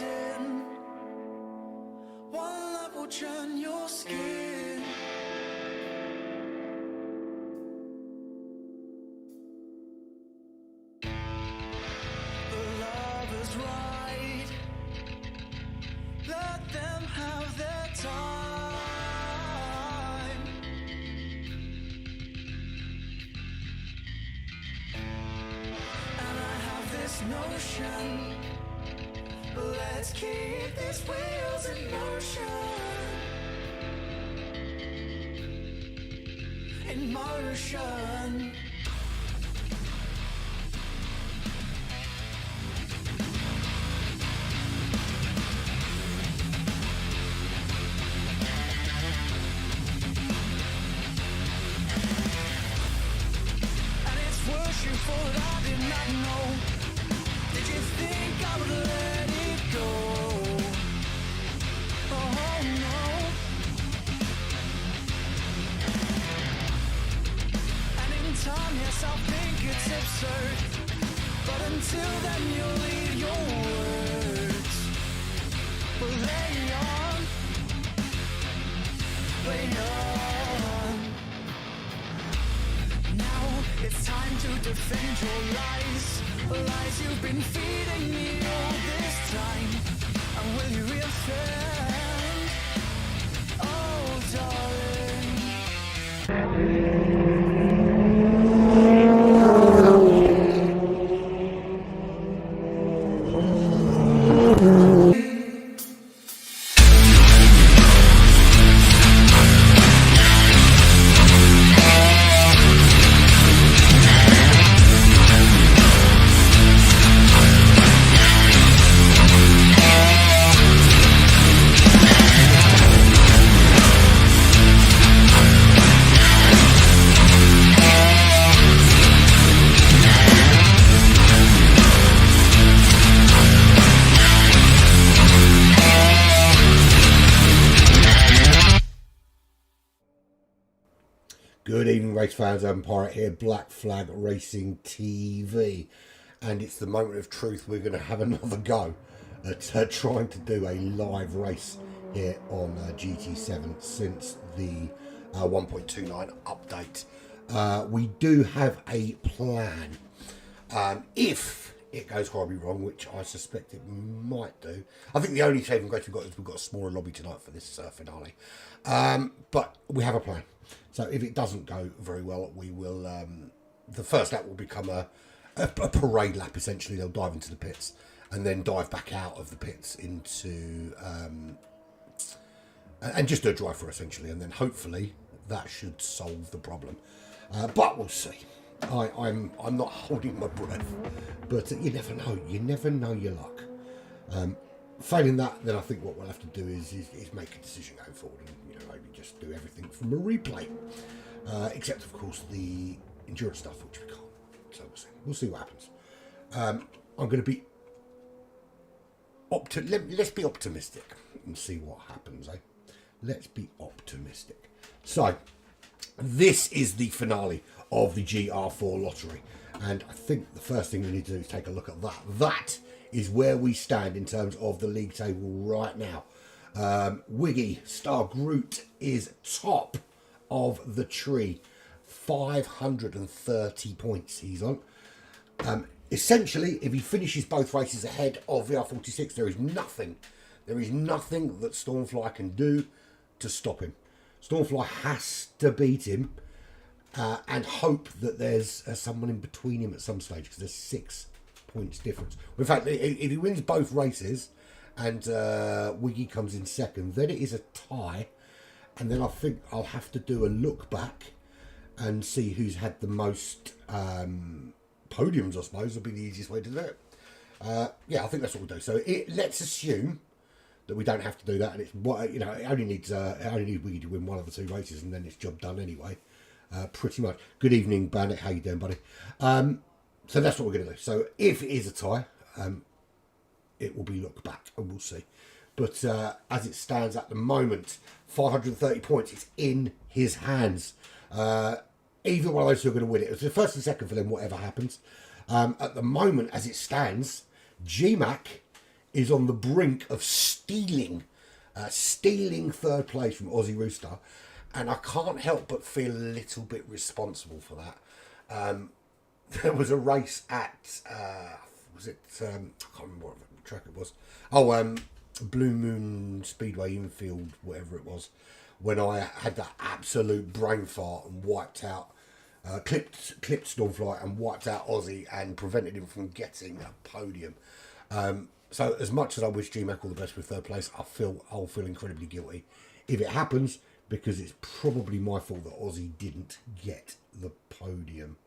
sin. One love will churn your skin. The lover's right. Let them have their time. And I have this notion. Let's keep these wheels in motion. In motion. And it's worse you thought I did not know. Did you think I would let it go? Oh no. And in time, yes, I'll think it's absurd. But until then, you'll leave your words. But lay on. Now it's time to defend your lies. Lies you've been feeding me all this time. And will you reoffend? Oh, darling. Good evening, race fans. I'm Pirate here, Black Flag Racing TV, and it's the moment of truth. We're going to have another go at trying to do a live race here on GT7 since the 1.29 update. We do have a plan. If it goes horribly wrong, which I suspect it might do, I think the only saving grace we've got is we've got a smaller lobby tonight for this finale. But we have a plan. So if it doesn't go very well, we will. The first lap will become a parade lap. Essentially, they'll dive into the pits and then dive back out of the pits into and just do a drive for essentially, and then hopefully that should solve the problem. But we'll see. I'm not holding my breath, but you never know. You never know your luck. Failing that, then I think what we'll have to do is make a decision going forward, and maybe just do everything from a replay, except of course the endurance stuff, which we can't. So we'll see what happens. I'm going to be let's be optimistic and see what happens. Let's be optimistic. So this is the finale of the GR4 lottery, and I think the first thing we need to do is take a look at that. That is where we stand in terms of the league table right now. Wiggy Star Groot is top of the tree, 530 points he's on. Essentially, if he finishes both races ahead of VR46, there is nothing that Stormfly can do to stop him. Stormfly has to beat him and hope that there's someone in between him at some stage, because there's 6 points difference. In fact, if he wins both races and Wiggy comes in second, then it is a tie, and then I think I'll have to do a look back and see who's had the most podiums. I suppose would be the easiest way to do it. Yeah, I think that's what we'll do. So let's assume that we don't have to do that, and it's it only needs Wiggy to win one of the 2 races, and then it's job done anyway. Pretty much. Good evening, Bandit. How you doing, buddy? So that's what we're going to do. So if it is a tie, it will be look back, and we'll see. But as it stands at the moment, 530 points. It's in his hands. Either one of those two are going to win it. It's the first and second for them, whatever happens. At the moment, as it stands, GMAC is on the brink of stealing third place from Aussie Rooster, and I can't help but feel a little bit responsible for that. There was a race at was it? I can't remember what track it was. Oh, Blue Moon Speedway infield, whatever it was, when I had that absolute brain fart and wiped out, clipped Stormfly and wiped out Aussie and prevented him from getting a podium. So as much as I wish GMAC all the best with third place, I'll feel incredibly guilty if it happens, because it's probably my fault that Aussie didn't get the podium.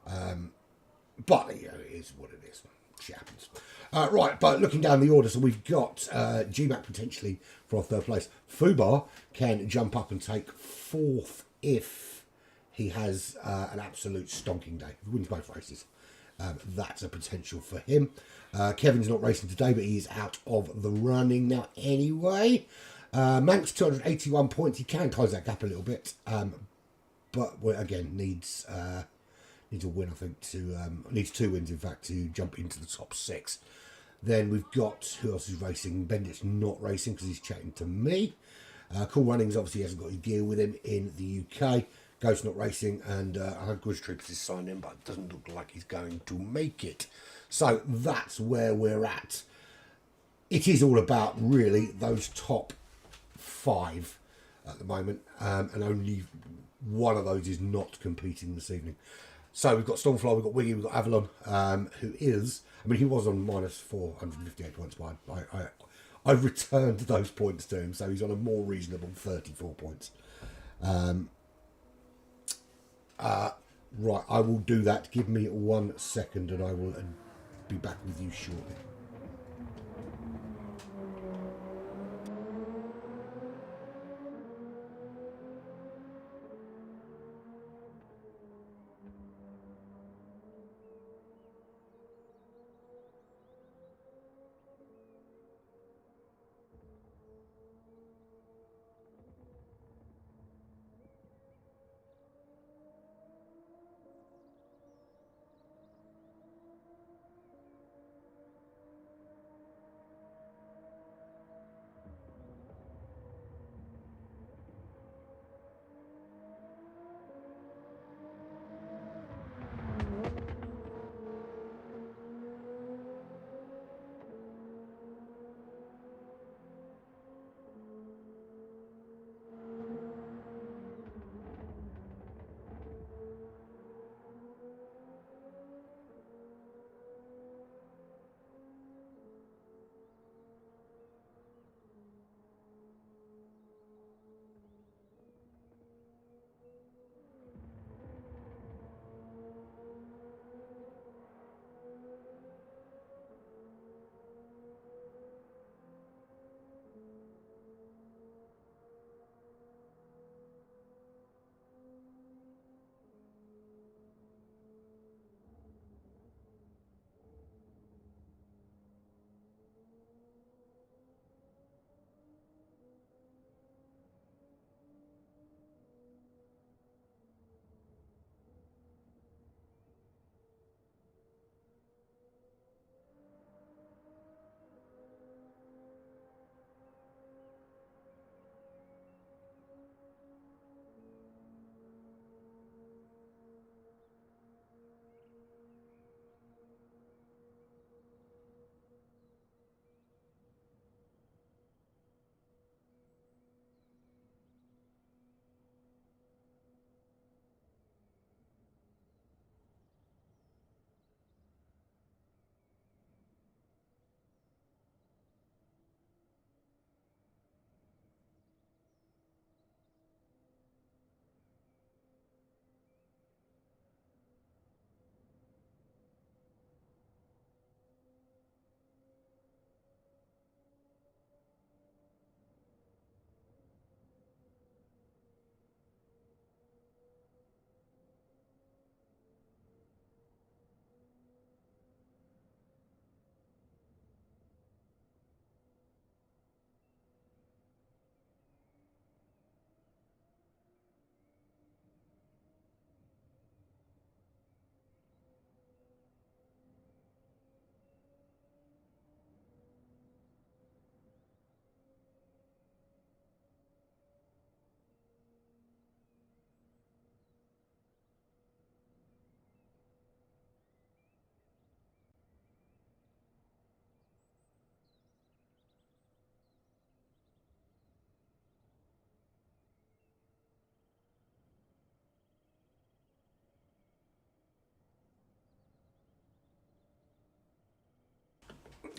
But you know, it is what it is. Shit happens. Right, but looking down the order, so we've got GMAC potentially for our third place. Fubar can jump up and take fourth if he has an absolute stonking day. He wins both races. That's a potential for him. Kevin's not racing today, but he's out of the running now anyway. Manx 281 points. He can close that gap a little bit, but again needs a win. I think needs 2 wins in fact to jump into the top 6. Then we've got, who else is racing? Bendit's not racing because he's chatting to me. Cool Runnings obviously hasn't got his gear with him in the UK. Ghost not racing, and I heard Goods Troops is signed in, but it doesn't look like he's going to make it. So that's where we're at. It is all about really those top 5 at the moment, and only one of those is not competing this evening. So we've got Stormfly, we've got Wiggy, we've got Avalon, who is, I mean, he was on minus 458 points, but I've returned those points to him, so he's on a more reasonable 34 points. Right, I will do that. Give me 1 second and I will be back with you shortly.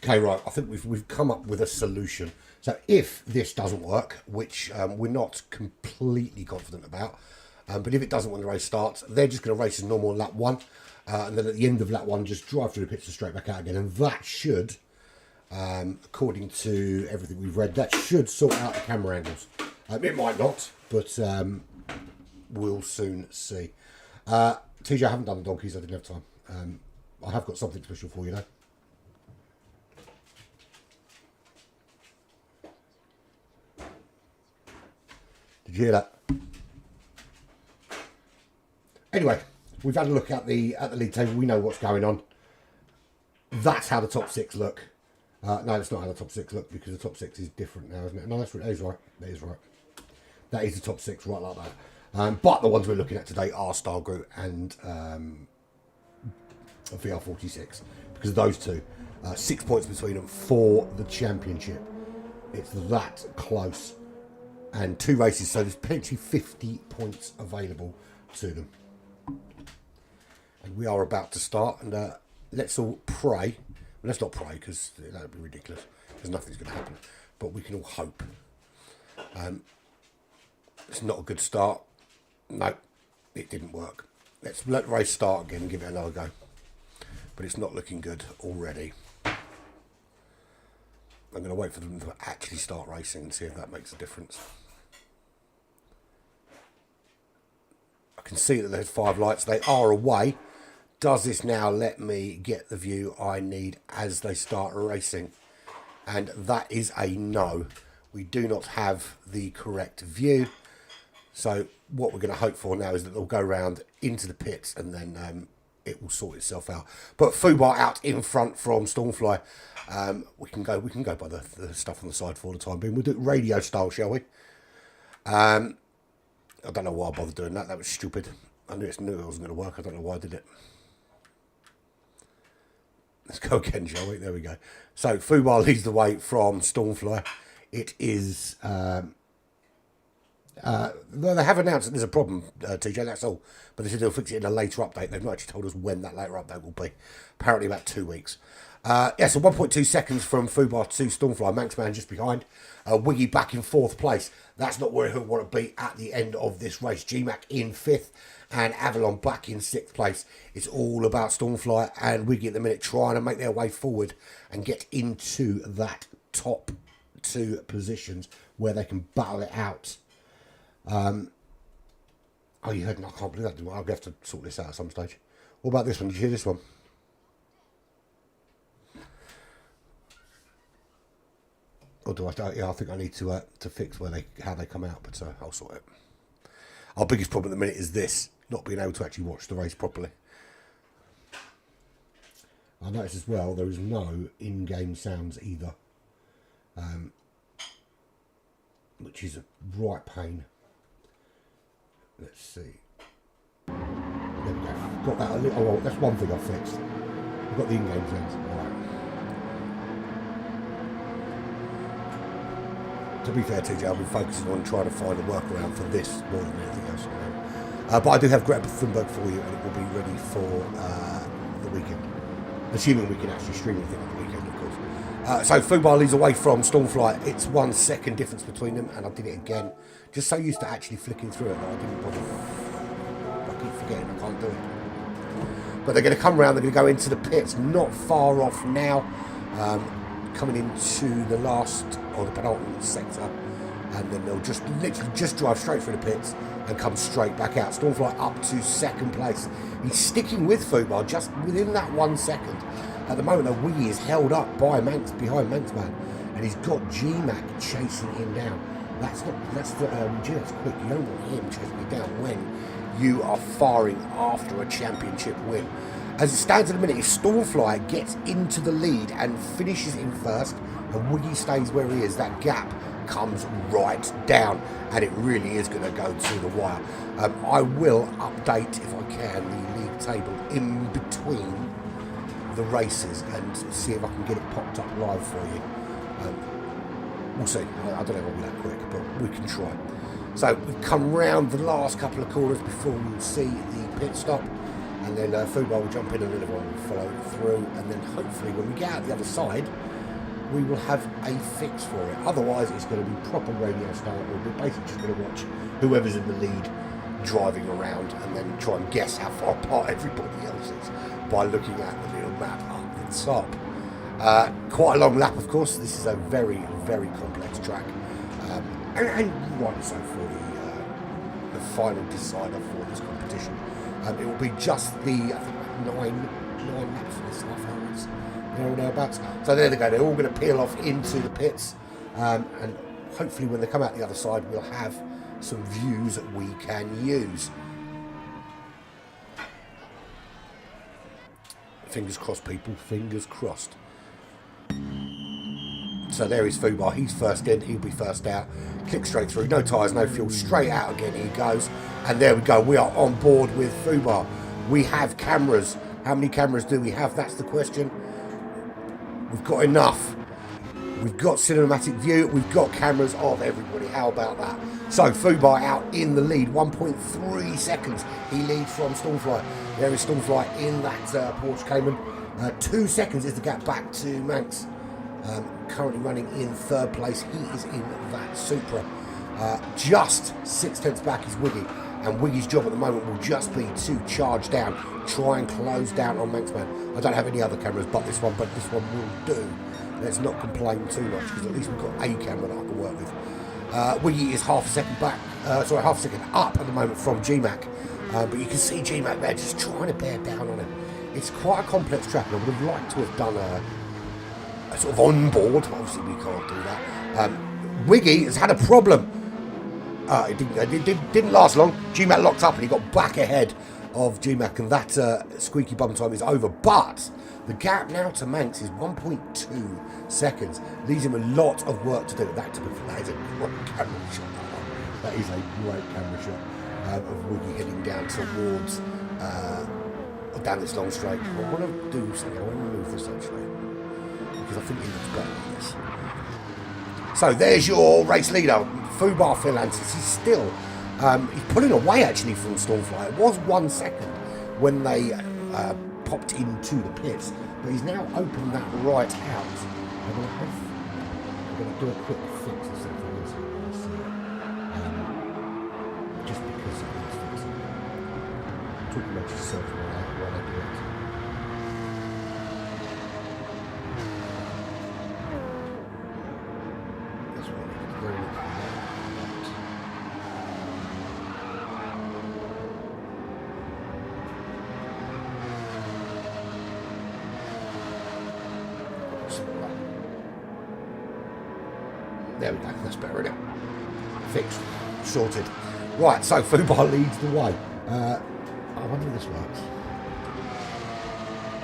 Okay, right. I think we've come up with a solution. So if this doesn't work, which we're not completely confident about, but if it doesn't when the race starts, they're just going to race as normal on lap 1, and then at the end of lap 1, just drive through the pits and straight back out again, and that should, according to everything we've read, that should sort out the camera angles. It might not, but we'll soon see. TJ, I haven't done the donkeys. I didn't have time. I have got something special for you though. Did you hear that? Anyway, we've had a look at the league table. We know what's going on. That's how the top 6 look. No, that's not how the top 6 look, because the top 6 is different now, isn't it? No, that is right. That is right. That is the top 6, right like that. But the ones we're looking at today are Star Group and VR46, because of those two. 6 points between them for the championship. It's that close. And 2 races, so there's potentially 50 points available to them. And we are about to start, and let's all pray. Well, let's not pray, because that would be ridiculous, because nothing's going to happen. But we can all hope. It's not a good start. No, it didn't work. Let's let the race start again and give it another go. But it's not looking good already. I'm going to wait for them to actually start racing and see if that makes a difference. I can see that there's 5 lights. They are away. Does this now let me get the view I need as they start racing? And that is a no. We do not have the correct view. So what we're going to hope for now is that they'll go round into the pits, and then it will sort itself out. But FUBAR out in front from Stormfly. We can go by the stuff on the side for the time being. We'll do it radio style, shall we? I don't know why I bothered doing that. That was stupid. I knew it wasn't going to work. I don't know why I did it. Let's go again, shall we? There we go. So FUBAR leads the way from Stormfly. It is... they have announced that there's a problem, TJ, that's all. But they said they'll fix it in a later update. They've not actually told us when that later update will be. Apparently about 2 weeks. Yeah, so 1.2 seconds from FUBAR to Stormfly. Manxman just behind. Wiggy back in 4th place. That's not where he'll want to be at the end of this race. GMAC in 5th. And Avalon back in 6th place. It's all about Stormfly and Wiggy at the minute, trying to make their way forward and get into that top 2 positions where they can battle it out. Oh, you heard? I can't believe that. I'll have to sort this out at some stage. What about this one? Did you hear this one? Or do I? Yeah, I think I need to fix how they come out, but I'll sort it. Our biggest problem at the minute is this: not being able to actually watch the race properly. I noticed as well there is no in-game sounds either, which is a right pain. Let's see. There we go. Got that a little. Oh, well, that's one thing I've fixed. I've got the in-game sounds. Right. To be fair, TJ, I've been focusing on trying to find a workaround for this more than anything else. But I do have Greta Thunberg for you, and it will be ready for the weekend. Assuming we can actually stream anything on the weekend, of course. So FUBAR leads away from Stormfly. It's 1 second difference between them, and I did it again. Just so used to actually flicking through it that I didn't bother. I keep forgetting I can't do it. But they're going to come around, they're going to go into the pits, not far off now. Coming into the last, or the penultimate sector. And then they'll just literally just drive straight through the pits and come straight back out. Stormfly up to 2nd place. He's sticking with FUBAR just within that 1 second. At the moment, the Wiggy is held up by behind Manxman, and he's got GMAC chasing him down. That's quick. You don't want him chasing you down when you are firing after a championship win. As it stands at the minute, if Stormfly gets into the lead and finishes in 1st, and Wiggy stays where he is, that gap comes right down, and it really is going to go to the wire. I will update, if I can, the league table in between the races and see if I can get it popped up live for you. We'll see. I don't know if it'll be that quick, but we can try. So we've come round the last couple of corners before we'll see the pit stop, and then FUBAR will jump in and then everyone will follow through, and then hopefully when we get out the other side, we will have a fix for it. Otherwise, it's going to be proper radio style. We're basically just going to watch whoever's in the lead driving around and then try and guess how far apart everybody else is by looking at the little map up the top. Quite a long lap, of course. This is a very, very complex track. And rightly so for the final decider for this competition. It will be just the, I think, nine laps for this half hours. Thereabouts. So there they go. They're all going to peel off into the pits, and hopefully when they come out the other side, we'll have some views that we can use. Fingers crossed, people. Fingers crossed. So there is FeR. He's first in. He'll be first out. Click straight through. No tyres, no fuel. Straight out again he goes. And there we go. We are on board with FeR. We have cameras. How many cameras do we have? That's the question. We've got enough. We've got cinematic view. We've got cameras of everybody. How about that? So FeR out in the lead. 1.3 seconds. He leads from Stormfly. There is Stormfly in that Porsche Cayman. 2 seconds is the gap back to Manx. Currently running in third place. He is in that Supra. Just 6/10 back is Wiggy. And Wiggy's job at the moment will just be to charge down, try and close down on Manxman. I don't have any other cameras but this one will do. Let's not complain too much because at least we've got a camera that I can work with. Wiggy is half a second back, half a second up at the moment from GMAC. But you can see GMAC there just trying to bear down on him. It's quite a complex track and I would have liked to have done a sort of on board. Obviously we can't do that. Wiggy has had a problem. It didn't last long. GMAC locked up and he got back ahead of GMAC and that squeaky bum time is over. But the gap now to Manx is 1.2 seconds. Leaves him a lot of work to do. That is a great camera shot. That is a great camera shot of Wiggy heading down towards down this long straight. I want to do something. I want to move this long straight because I think he looks better than this. So there's your race leader, FeR Philantis. He's still, he's pulling away actually from Stormfly. It was 1 second when they popped into the pits, but he's now opened that right out. I'm going to do a quick fix of something else. Just because of this fixing. Talk about yourself while I do it. There we go, that's better, isn't it? Fixed, sorted. Right, so FeR leads the way. I wonder if this works.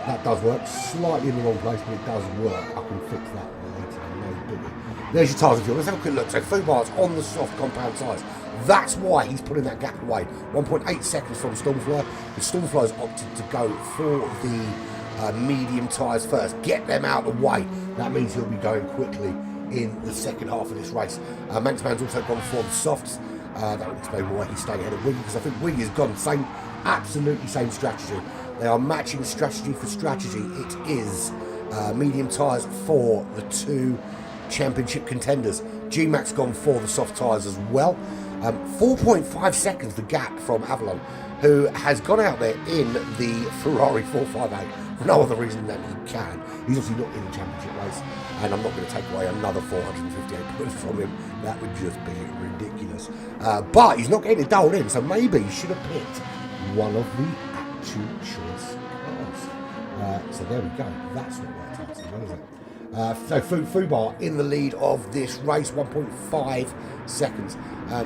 That does work, slightly in the wrong place, but it does work. I can fix that later, no biggie. There's your tyres and fuel. Let's have a quick look. So FeR's on the soft compound tyres. That's why he's pulling that gap away. 1.8 seconds from Stormfly. The Stormfly's opted to go for the medium tyres first. Get them out of the way. That means he'll be going quickly in the second half of this race. Manxman's also gone for the softs. That would explain why he's staying ahead of Wiggy, because I think Wiggy has gone absolutely same strategy. They are matching strategy for strategy. It is medium tyres for the two championship contenders. GMAC's gone for the soft tyres as well. 4.5 seconds the gap from Avalon, who has gone out there in the Ferrari 458 for no other reason than he can. He's obviously not in the championship race, and I'm not going to take away another 458 points from him. That would just be ridiculous. But he's not getting it dialed in, so maybe he should have picked one of the actual choice cars. So there we go. That's not worked out so well, is it? So FeR in the lead of this race, 1.5 seconds. I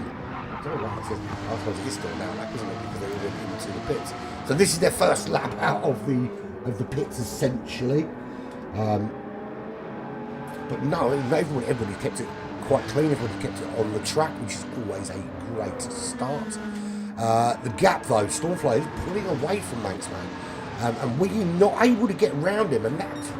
don't know why it says, I suppose it is still now lap, isn't it? Because they all went into the pits. So this is their first lap out of the pits, essentially. But no, everybody kept it quite clean. Everybody kept it on the track, which is always a great start. The gap, though, Stormfly is pulling away from Manxman, and we're not able to get around him, and that's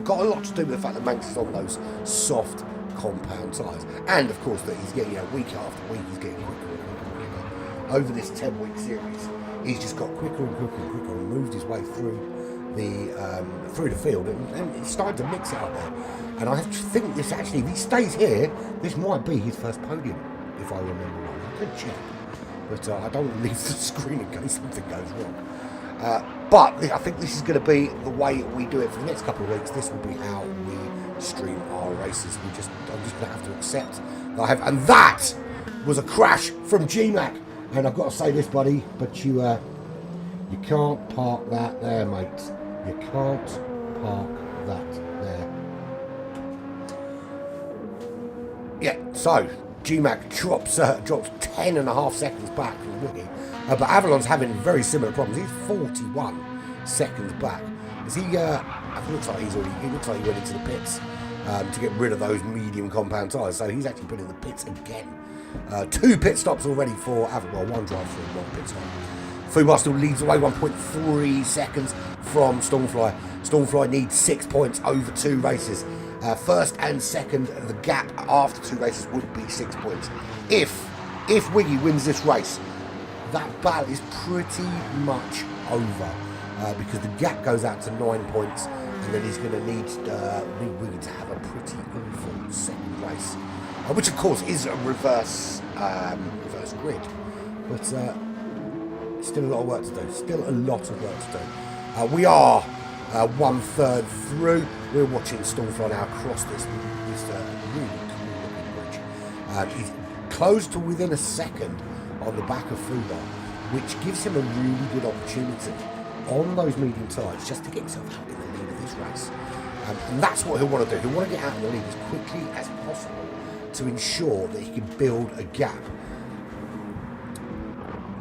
got a lot to do with the fact that Manx is on those soft compound tyres, and of course that he's getting, week after week, he's getting quicker and quicker. Over this 10-week series, he's just got quicker and quicker and quicker and moved his way through through the field, and it's starting to mix out there. And I think this actually, if he stays here, this might be his first podium, if I remember right. I could check, but I don't want to leave the screen in case something goes wrong. But I think this is going to be the way we do it for the next couple of weeks. This will be how we stream our races. I'm just going to have to accept that I have. And that was a crash from GMAC. And I've got to say this, buddy, but you can't park that there, mate. You can't park that there. Yeah, so GMAC drops 10.5 seconds back from Wiggy. But Avalon's having very similar problems. He's 41 seconds back. Is he? It looks like he looks like he went into the pits to get rid of those medium compound tyres. So he's actually been in the pits again. 2 pit stops already for Avalon. Well, 1 drive-through, 1 pit stop. FeR still leads away 1.3 seconds from Stormfly. Stormfly needs 6 points over 2 races. First and second, the gap after 2 races would be 6 points. If Wiggy wins this race, that battle is pretty much over because the gap goes out to 9 points, and then he's going to need Wiggy to have a pretty awful second race, which of course is a reverse grid, but still a lot of work to do. Still a lot of work to do. We are 1/3 through. We're watching Stormfly now across this really cool looking bridge. He's close to within a second on the back of FeR, which gives him a really good opportunity on those medium tyres just to get himself out in the lead of this race. And that's what he'll want to do. He'll want to get out in the lead as quickly as possible to ensure that he can build a gap.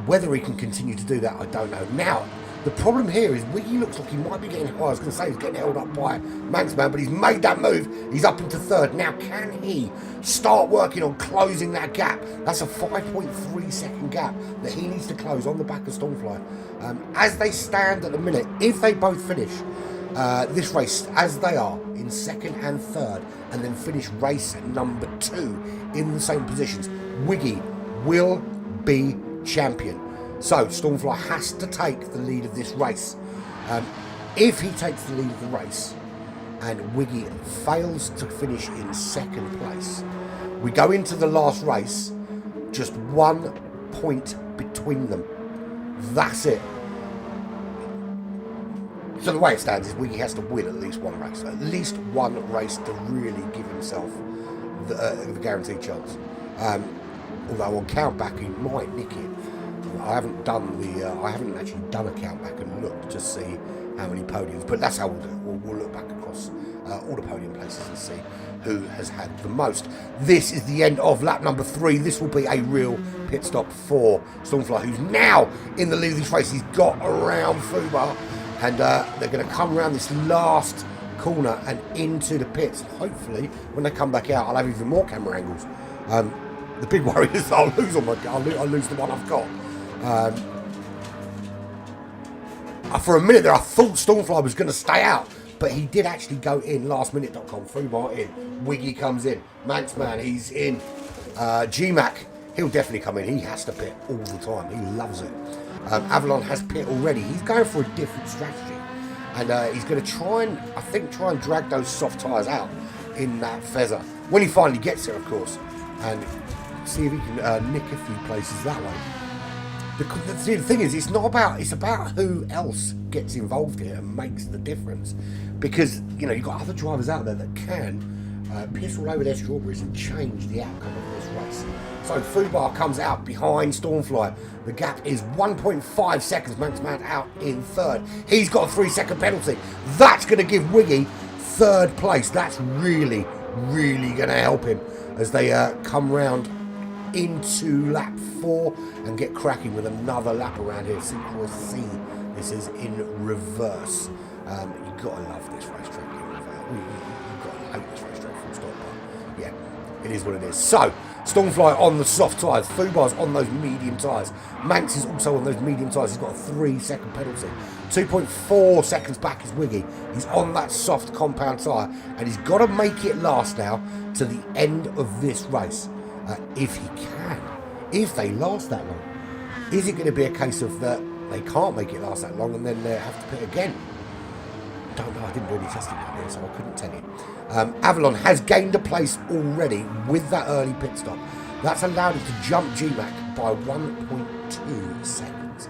Whether he can continue to do that, I don't know. Now, the problem here is Wiggy looks like he might be getting, I was going to say he's getting held up by Manxman, but he's made that move. He's up into 3rd. Now, can he start working on closing that gap? That's a 5.3 second gap that he needs to close on the back of Stormfly. As they stand at the minute, if they both finish this race as they are in 2nd and 3rd, and then finish race number 2 in the same positions, Wiggy will be champion. So Stormfly has to take the lead of this race. If he takes the lead of the race and Wiggy fails to finish in 2nd place, we go into the last race just 1 point between them. That's it. So the way it stands is Wiggy has to win at least 1 race. At least 1 race to really give himself the guaranteed chance. Although on count back he might nick it. I haven't actually done a count back and looked to see how many podiums, but that's how we'll do it. We'll look back across all the podium places and see who has had the most. This is the end of lap number 3. This will be a real pit stop for Stormfly, who's now in the lead of this race. He's got around FeR, and they're going to come around this last corner and into the pits. Hopefully, when they come back out, I'll have even more camera angles. The big worry is I'll lose I'll lose the one I've got. For a minute there, I thought Stormfly was going to stay out, but he did actually go in. Lastminute.com, FeR in, Wiggy comes in, Manxman, he's in, GMAC, he'll definitely come in. He has to pit all the time. He loves it. Avalon has pit already. He's going for a different strategy, and he's going to try and drag those soft tyres out in that feather when he finally gets there, of course, and see if he can nick a few places that way. The thing is, it's about who else gets involved here and makes the difference, because you've got other drivers out there that can piss all over their strawberries and change the outcome of this race. So FeR comes out behind Stormfly. The gap is 1.5 seconds. Manxman out in 3rd. He's got a 3-second penalty. That's going to give Wiggy 3rd place. That's really, really going to help him as they come round into lap 4 and get cracking with another lap around here. Synchro C. This is in reverse. You've got to love this racetrack in reverse. You've got to hate this racetrack full stop. But yeah, it is what it is. So, Stormfly on the soft tyres. FeR's on those medium tyres. Manx is also on those medium tyres. He's got a 3-second penalty. 2.4 seconds back is Wiggy. He's on that soft compound tyre, and he's got to make it last now to the end of this race. If he can, if they last that long. Is it going to be a case of that they can't make it last that long and then they have to pit again? don't know. I didn't do any testing out here, so I couldn't tell you. Avalon has gained a place already with that early pit stop. That's allowed him to jump GMAC by 1.2 seconds.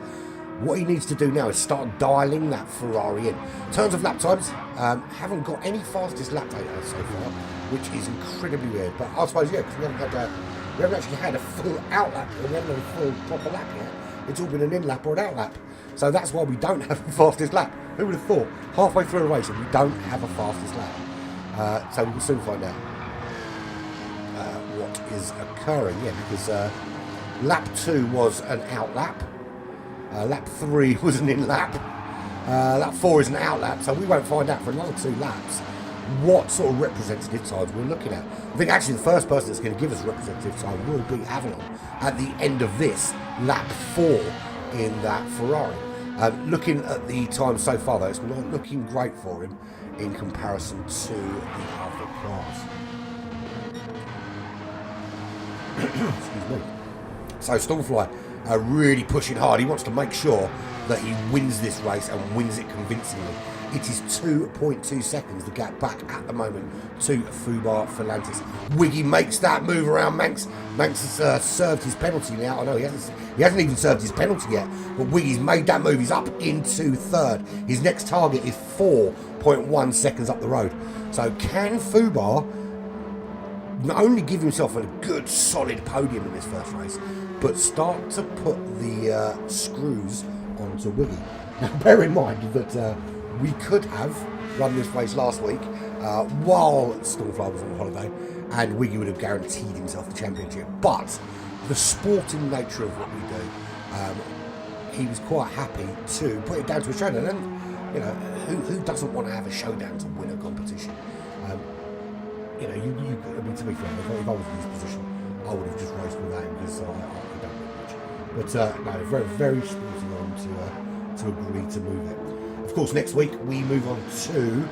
What he needs to do now is start dialing that Ferrari in. In terms of lap times, haven't got any fastest lap data so far, which is incredibly weird. But I suppose, yeah, because we haven't actually had a full out lap, or we haven't had a full proper lap yet. It's all been an in lap or an out lap. So that's why we don't have the fastest lap. Who would have thought? Halfway through a race and we don't have a fastest lap. So we will soon find out what is occurring. Yeah, because lap 2 was an out lap. Lap 3 was an in lap. Lap 4 is an out lap. So we won't find out for another 2 laps what sort of representative times we're looking at. I think actually the first person that's going to give us representative time will be Avalon at the end of this lap 4 in that Ferrari. Looking at the time so far though, it's not looking great for him in comparison to the other cars. Excuse me. So Stormfly really pushing hard. He wants to make sure that he wins this race and wins it convincingly. It is 2.2 seconds, the gap back at the moment to Fubar Ferlantis. Wiggy makes that move around Manx. Manx has served his penalty now. I know he hasn't even served his penalty yet, but Wiggy's made that move. He's up into third. His next target is 4.1 seconds up the road. So can Fubar not only give himself a good solid podium in this first race, but start to put the screws onto Wiggy? Now bear in mind that we could have run this race last week while Stormfly was on holiday, and Wiggy would have guaranteed himself the championship. But the sporting nature of what we do, he was quite happy to put it down to a showdown. And you know, who doesn't want to have a showdown to win a competition? You know, I mean, to be fair, if I was in this position, I would have just raced without him because I don't know much. But no, very, very sporting on to agree to move it. Of course, next week we move on to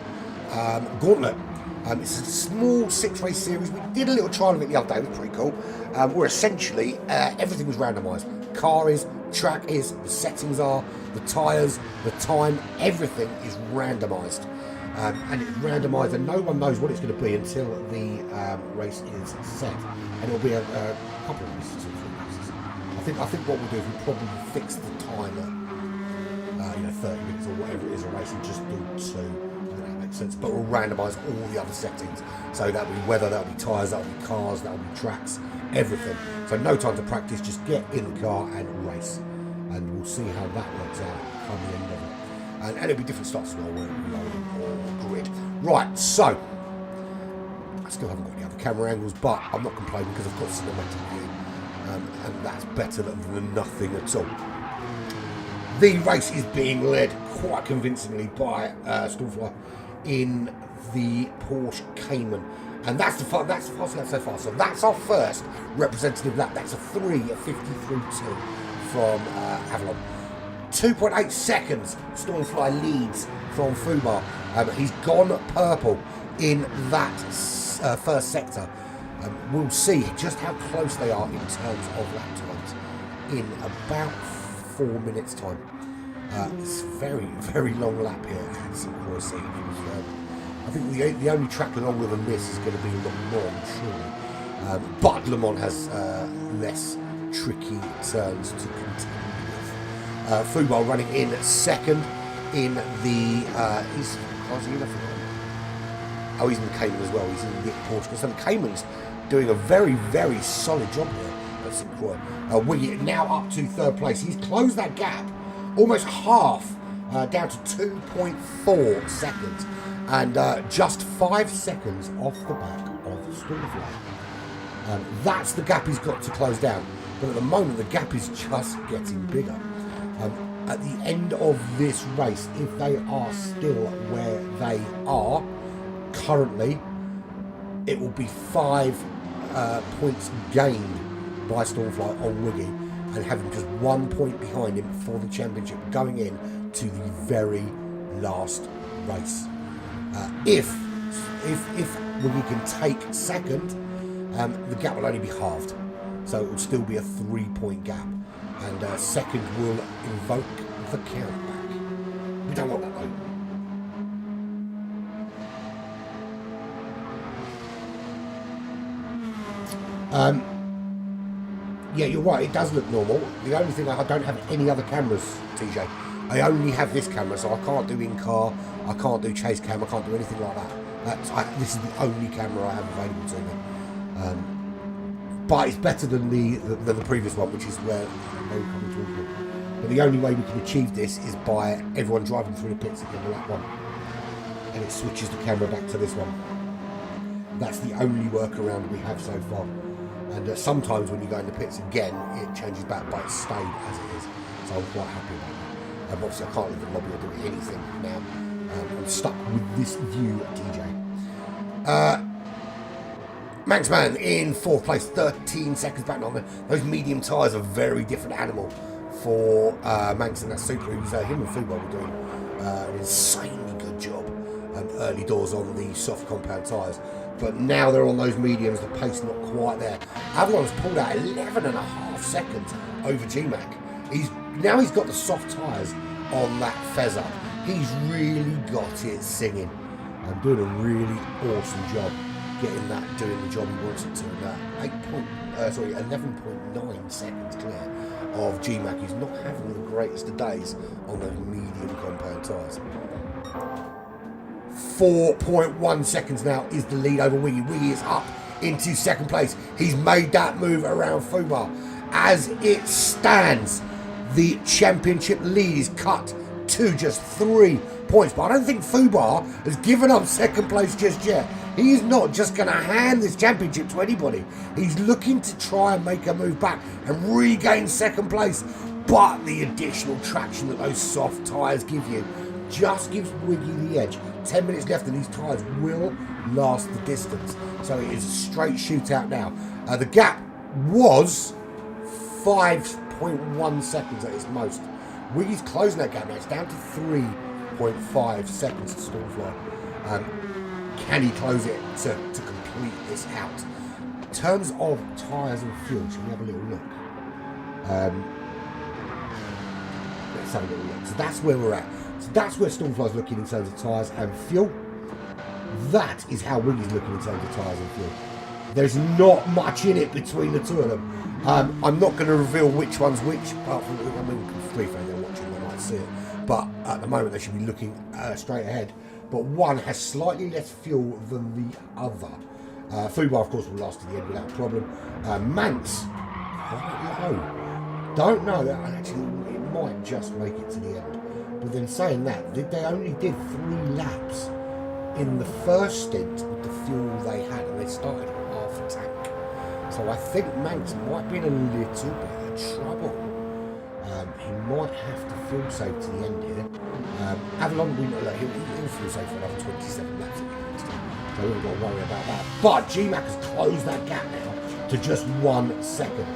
Gauntlet. It's a small 6-race series. We did a little trial of it the other day. It was pretty cool. Where essentially everything was randomised. Car is, track is, the settings are, the tyres, the time, everything is randomised. And it's randomised, and no one knows what it's going to be until the race is set. And it'll be a couple of races, 2 or 3 races. I think what we'll do is we'll probably fix the timer. 30 minutes or whatever it is a race, and just do 2. I think that makes sense. But we'll randomise all the other settings. So that'll be weather, that'll be tyres, that'll be cars, that'll be tracks, everything. So no time to practice, just get in the car and race. And we'll see how that works out come the end of it. And it'll be different starts as well, whether it be rolling or grid. Right, so I still haven't got any other camera angles, but I'm not complaining because I've got cinematic view. And that's better than nothing at all. The race is being led quite convincingly by Stormfly in the Porsche Cayman, and that's the fastest lap so far. So that's our first representative lap. That's a 3:53.2 from Avalon. 2.8 seconds Stormfly leads from Fubar. He's gone purple in that first sector. We'll see just how close they are in terms of lap times in about 4 minutes time. It's a very, very long lap here at St. Croix. I think the only track longer than this is going to be Le Mans, surely. But Le Mans has less tricky turns to contend with. Fubar running in second in the... he's in the Cayman as well. He's in the Porsche. So the Cayman's doing a very, very solid job here at St. Croix. Wiggy now up to third place. He's closed that gap almost half, down to 2.4 seconds, and just 5 seconds off the back of Stormfly. That's the gap he's got to close down, but at the moment the gap is just getting bigger. At the end of this race, if they are still where they are currently, it will be 5 points gained by Stormfly on Wiggy, and having just 1 point behind him for the championship going in to the very last race. If Wiggy can take second, the gap will only be halved, so it will still be a 3-point gap, and second will invoke the countback. We don't want that though. Yeah, you're right, it does look normal. The only thing, I don't have any other cameras, TJ. I only have this camera, so I can't do in-car, I can't do chase cam, I can't do anything like that. This is the only camera I have available to me. But it's better than the previous one, which is where but the only way we can achieve this is by everyone driving through the pits at the end of lap 1. And it switches the camera back to this one. That's the only workaround we have so far. And sometimes when you go in the pits again, it changes back, but it's stayed as it is. So I'm quite happy about that. Obviously I can't leave the lobby or do anything now. I'm stuck with this view, TJ. Manxman in 4th place, 13 seconds back on there. Those medium tyres are a very different animal for Manx, and that's super. Him and Fubo were doing an insanely good job early doors on the soft compound tyres. But now they're on those mediums, the pace not quite there. Avalon's pulled out 11.5 seconds over GMAC. He's got the soft tyres on that Fezzer. He's really got it singing and doing a really awesome job getting that, doing the job he wants it to. 11.9 seconds clear of GMAC. He's not having the greatest of days on those medium compound tyres. 4.1 seconds now is the lead over Wiggy. Wiggy is up into 2nd place. He's made that move around Fubar. As it stands, the championship lead is cut to just 3 points. But I don't think Fubar has given up 2nd place just yet. He is not just going to hand this championship to anybody. He's looking to try and make a move back and regain 2nd place. But the additional traction that those soft tyres give you just gives Wiggy the edge. 10 minutes left and these tyres will last the distance. So it is a straight shootout now. The gap was 5.1 seconds at its most. Wiggy's closing that gap now. It's down to 3.5 seconds to Stormfly. Can he close it to complete this out? In terms of tyres and fuel, shall we have a little look? Let's have a little look. So that's where we're at. So that's where Stormfly's looking in terms of tyres and fuel. That is how Wiggy's looking in terms of tyres and fuel. There's not much in it between the two of them. I'm not going to reveal which one's which, apart from, I mean, to be fair, they're watching, they might see it. But at the moment, they should be looking straight ahead. But one has slightly less fuel than the other. Fubar, of course, will last to the end without a problem. Manx, quite low. Don't know. Actually, it might just make it to the end. But then saying that, they only did 3 laps in the first stint with the fuel they had, and they started half a tank. So I think Manx might be in a little bit of trouble. He might have to fuel safe to the end here. Avalon, he'll fuel safe for another 27 laps at the end. So we haven't got to worry about that. But GMAC has closed that gap now to just 1 second.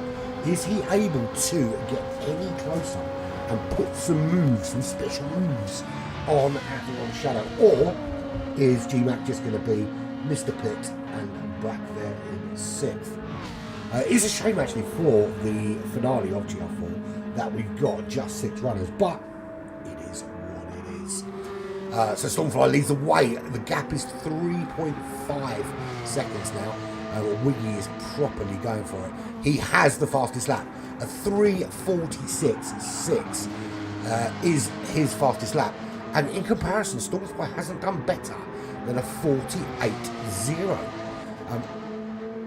Is he able to get any closer and put some special moves on Avalon's shadow? Or is GMAC just going to be Mr. Pitt and back there in 6th? It's a shame actually for the finale of GR4 that we've got just 6 runners, but it is what it is. So Stormfly leads the way. The gap is 3.5 seconds now. Wiggy is properly going for it. He has the fastest lap. A 3:46.6 is his fastest lap. And in comparison, Stormfly hasn't done better than a 48.0.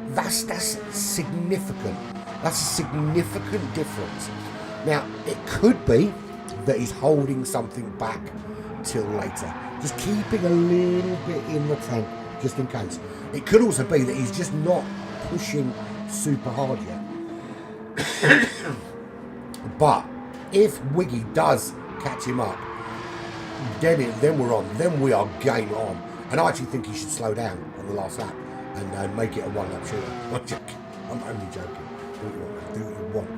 That's significant. That's a significant difference. Now, it could be that he's holding something back till later. Just keeping a little bit in the tank, just in case. It could also be that he's just not pushing super hard yet. But if Wiggy does catch him up, then we're on. Then we are game on. And I actually think he should slow down on the last lap and make it a 1-lap shooter. I'm only joking. Do what you want.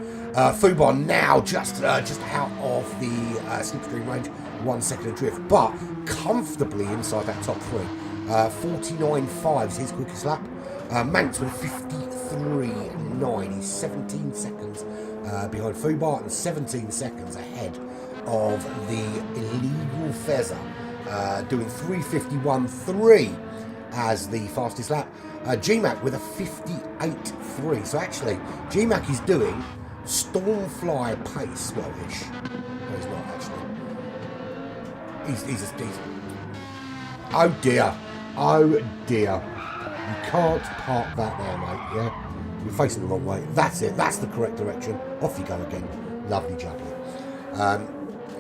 Fubar now just out of the slipstream range, 1 second of drift, but comfortably inside that top 3. 49.5 is his quickest lap. Manx with 53.9. He's 17 seconds behind Fubar and 17 seconds ahead of the illegal Fezzer, doing 3:51.3. as the fastest lap. GMAC with a 58.3. So actually, GMAC is doing Stormfly pace. Well, ish. No, he's not actually. He's oh dear. Oh dear. You can't park that there, mate. Yeah, you're facing the wrong way. That's it. That's the correct direction. Off you go again. Lovely jubbly.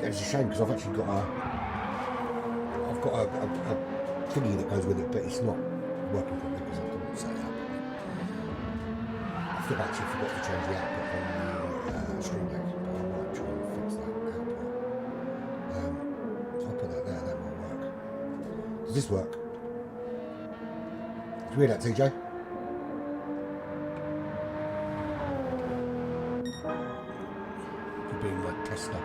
It's a shame because I've actually got a thingy that goes with it, but it's not working properly because I didn't set it up. I think I actually forgot to change the output on the stream deck, but I might try and fix that output. If I put that there, that might work. Does this work? Did you hear that, TJ? You're being my tester.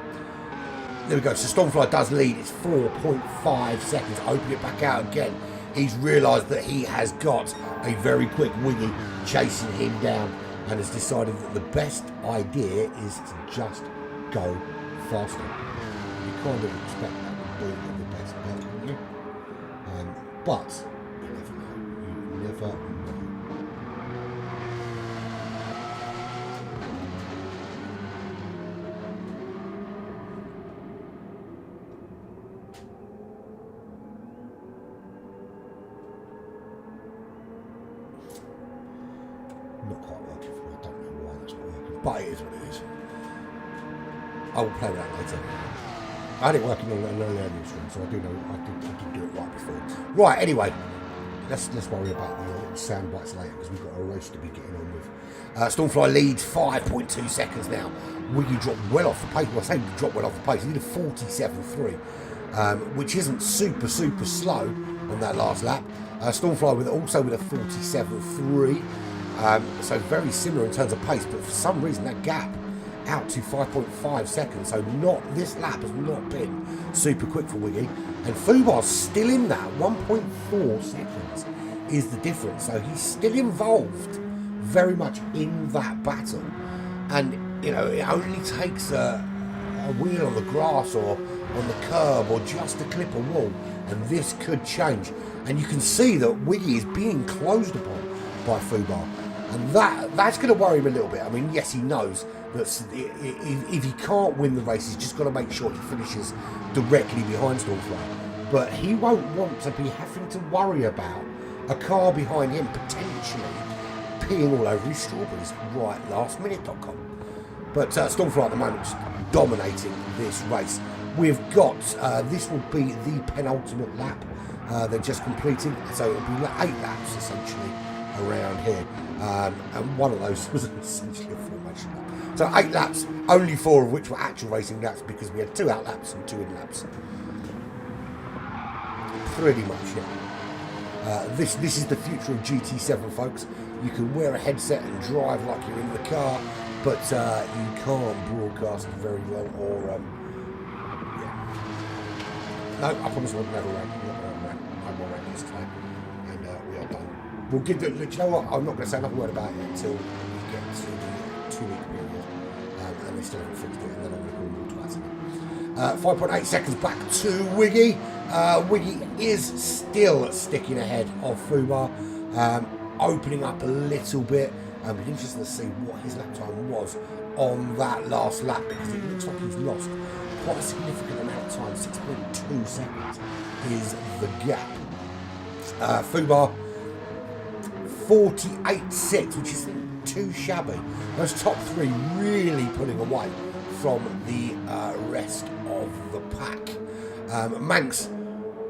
There we go. So Stormfly does lead. It's 4.5 seconds. Open it back out again. He's realised that he has got a very quick Wiggy chasing him down and has decided that the best idea is to just go faster. You kind of expect that would be the best bet, wouldn't you? But you never know. You never know. Not quite working for me. I don't know why that's not working, but it is what it is. I will play with that later. I had it working on an earlier stream, so I do know I did do it right before. Right, anyway, let's worry about the sound bites later because we've got a race to be getting on with. Stormfly leads 5.2 seconds now. Wiggy dropped well off the pace. Well, I say dropped well off the pace. He did a 47.3, which isn't super slow on that last lap. Stormfly also with a 47.3. So very similar in terms of pace, but for some reason that gap out to 5.5 seconds. So this lap has not been super quick for Wiggy. And Fubar's still in that. 1.4 seconds is the difference. So he's still involved very much in that battle. And, you know, it only takes a wheel on the grass or on the curb or just to clip a wall. And this could change. And you can see that Wiggy is being closed upon by Fubar. And that's going to worry him a little bit. I mean, yes, he knows that if he can't win the race, he's just got to make sure he finishes directly behind Stormfly. But he won't want to be having to worry about a car behind him potentially peeing all over his strawberries right lastminute.com. But Stormfly at the moment is dominating this race. We've got, this will be the penultimate lap they're just completing. So it'll be 8 laps essentially around here. And one of those was essentially a formation lap. So 8 laps, only 4 of which were actual racing laps because we had 2 out laps and 2 in laps. Pretty much, yeah. This is the future of GT7, folks. You can wear a headset and drive like you're in the car, but you can't broadcast very well or yeah. No, I promise I won't never rant. I'm not going to rant. I'm more ranting this time. And we are done. We'll give the, you know what, I'm not going to say another word about it until we get to the 2-week period. And they still haven't fixed it, and then I'm going to call them all twats again. 5.8 seconds back to Wiggy. Wiggy is still sticking ahead of Fubar, opening up a little bit. It'll be interesting to see what his lap time was on that last lap because it looks like he's lost quite a significant amount of time. 6.2 seconds is the gap. Fubar 48.6, which isn't too shabby. Those top 3 really pulling away from the rest of the pack. Manx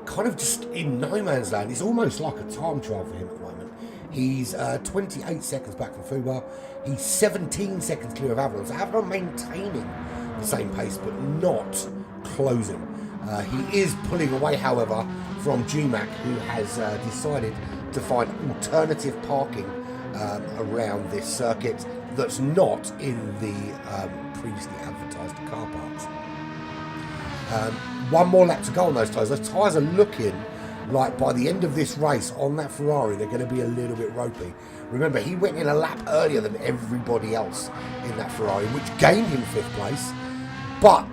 kind of just in no man's land. It's almost like a time trial for him at the moment. He's 28 seconds back from Fubar. He's 17 seconds clear of Avalon. So Avalon maintaining the same pace, but not closing. He is pulling away, however, from GMAC, who has decided to find alternative parking around this circuit that's not in the previously advertised car parks. One more lap to go on those tyres. Those tyres are looking like by the end of this race on that Ferrari, they're going to be a little bit ropey. Remember, he went in a lap earlier than everybody else in that Ferrari, which gained him 5th place. But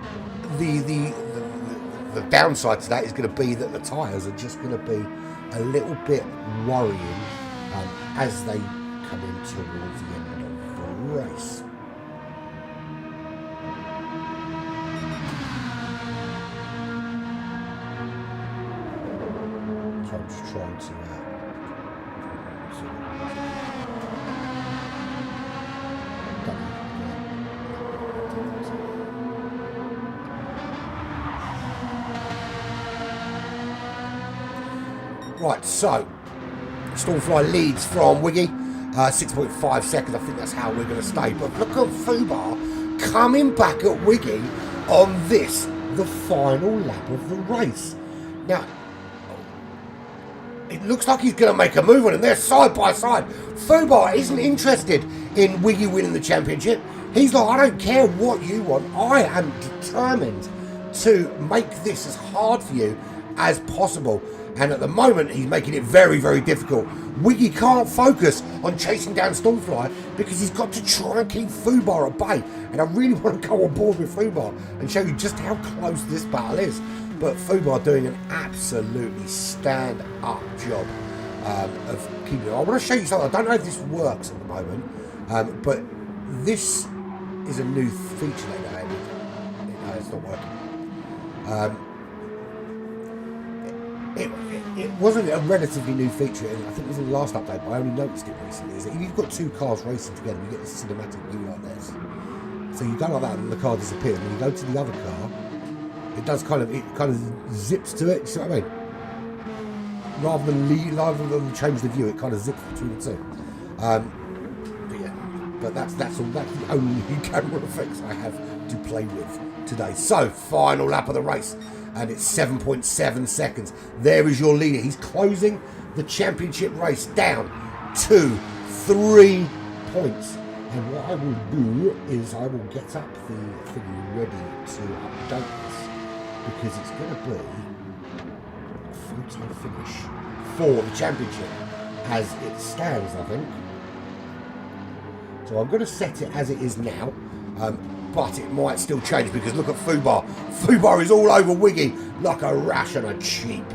the downside to that is going to be that the tyres are just going to be a little bit worrying as they come in towards the end of the race. So I'm just trying to right, so Stormfly leads from Wiggy, 6.5 seconds. I think that's how we're going to stay. But look at FeR coming back at Wiggy on this, the final lap of the race. Now, it looks like he's going to make a move on him. They're side by side. FeR isn't interested in Wiggy winning the championship. He's like, I don't care what you want. I am determined to make this as hard for you as possible. And at the moment, he's making it very, very difficult. Wiggy can't focus on chasing down Stormfly because he's got to try and keep FeR at bay. And I really want to go on board with FeR and show you just how close this battle is. But FeR doing an absolutely stand-up job of keeping it. I want to show you something. I don't know if this works at the moment, but this is a new feature they added. No, it's not working. It wasn't a relatively new feature. I think it was in the last update, but I only noticed it recently. Is that if you've got two cars racing together, you get this cinematic view like this. So you go like that, and the car disappears. When you go to the other car, it kind of zips to it. You see what I mean? Rather than change the view, it kind of zips between the two. But yeah, but that's the only camera effects I have to play with today. So final lap of the race. And it's 7.7 seconds. There is your leader. He's closing the championship race down to 3 points. And what I will do is I will get up the thing ready to update this, because it's going to be a photo finish for the championship as it stands, I think. So I'm going to set it as it is now. But it might still change because look at FeR. FeR is all over Wiggy like a rash on a cheap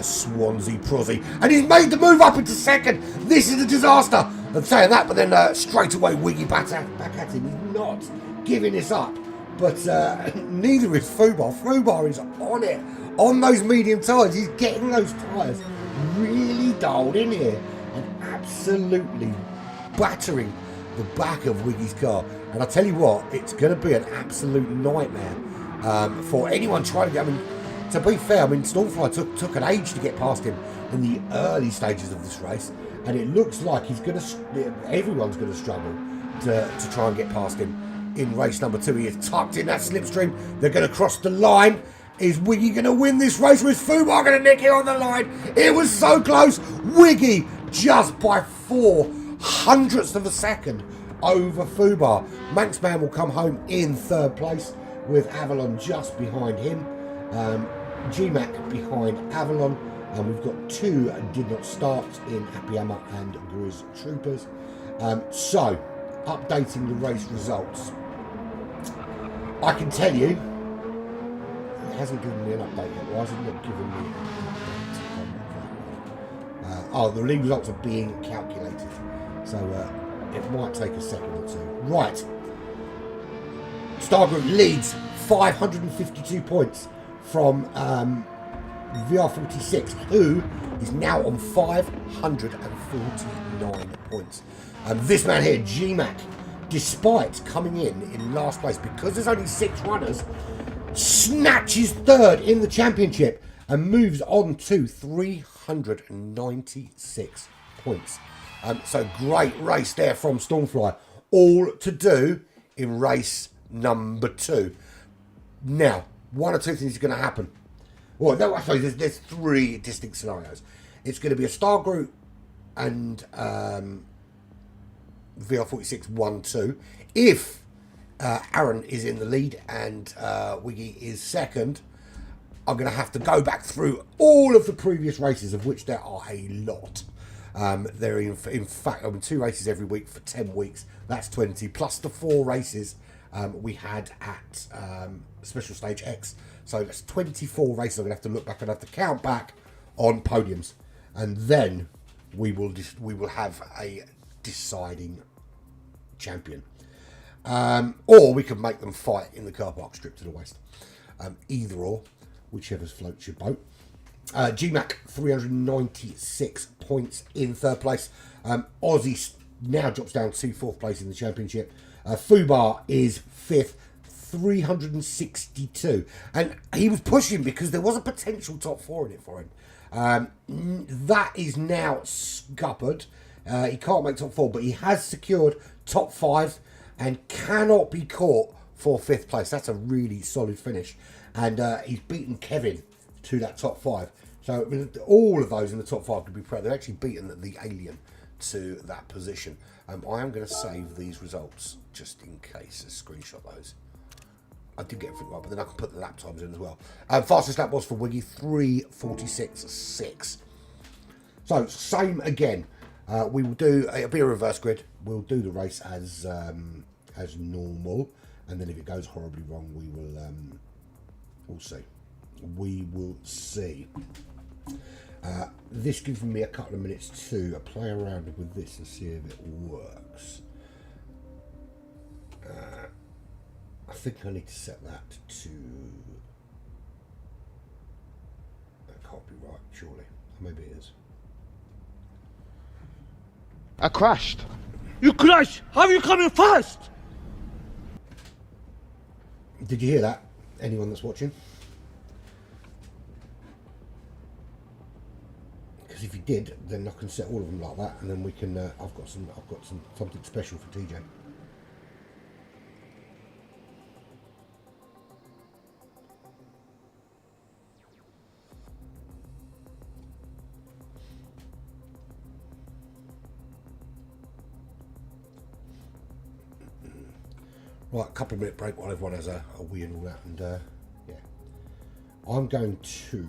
Swansea prosy. And he's made the move up into second. This is a disaster. I'm saying that, but then straight away Wiggy back at him. He's not giving this up. But neither is FeR. FeR is on it. On those medium tyres. He's getting those tyres really dialed in here. And absolutely battering the back of Wiggy's car. And I tell you what, it's going to be an absolute nightmare for anyone trying to get. I mean, to be fair, I mean, Stormfly took an age to get past him in the early stages of this race, and it looks like everyone's going to struggle to try and get past him in race number 2. He is tucked in that slipstream. They're going to cross the line. Is Wiggy going to win this race, or is FeR going to nick it on the line? It was so close. Wiggy just by 0.04 of a second over FeR. Manxman will come home in 3rd place with Avalon just behind him. GMAC behind Avalon. And we've got 2 did not start in Apiyama and Grizz Troopers. So, updating the race results. I can tell you, it hasn't given me an update yet. Why is it not giving me an update on that one? The league results are being calculated. So, it might take a second or two. Right. Star Group leads 552 points from VR46, who is now on 549 points. This man here, GMAC, despite coming in last place, because there's only 6 runners, snatches 3rd in the championship and moves on to 396 points. So great race there from Stormfly. All to do in race number 2. Now, one or two things are going to happen. Well, no, actually, there's 3 distinct scenarios. It's going to be a Star Group and VR46 1-2. If Aaron is in the lead and Wiggy is second, I'm going to have to go back through all of the previous races, of which there are a lot. There are in fact 2 races every week for 10 weeks. That's 20 plus the 4 races we had at Special Stage X. So that's 24 races. I'm gonna have to look back and have to count back on podiums, and then we will have a deciding champion. Or we could make them fight in the car park strip to the waist. Either or, whichever floats your boat. GMAC 396 points in third place. Aussie now drops down to fourth place in the championship. Fubar is fifth, 362, and he was pushing because there was a potential top four in it for him. That is now scuppered. He can't make top four, but he has secured top five and cannot be caught for fifth place. That's a really solid finish, and he's beaten Kevin to that top five. So all of those in the top five could be proud. They've actually beaten the alien to that position. I am going to save these results just in case. Let's screenshot those. I did get everything right, but then I can put the lap times in as well. Fastest lap was for Wiggy, 3:46.6. So same again. We will do it'll be a reverse grid. We'll do the race as normal, and then if it goes horribly wrong, we'll see. We will see. This gives me a couple of minutes to play around with this and see if it works. I think I need to set that to... That can't be right, surely. Maybe it is. I crashed. You crashed? How are you coming fast? Did you hear that? Anyone that's watching? Because if you did, then I can set all of them like that, and then we can. I've got something special for TJ. Right, a couple of minute break while everyone has a wee and all that, and yeah, I'm going to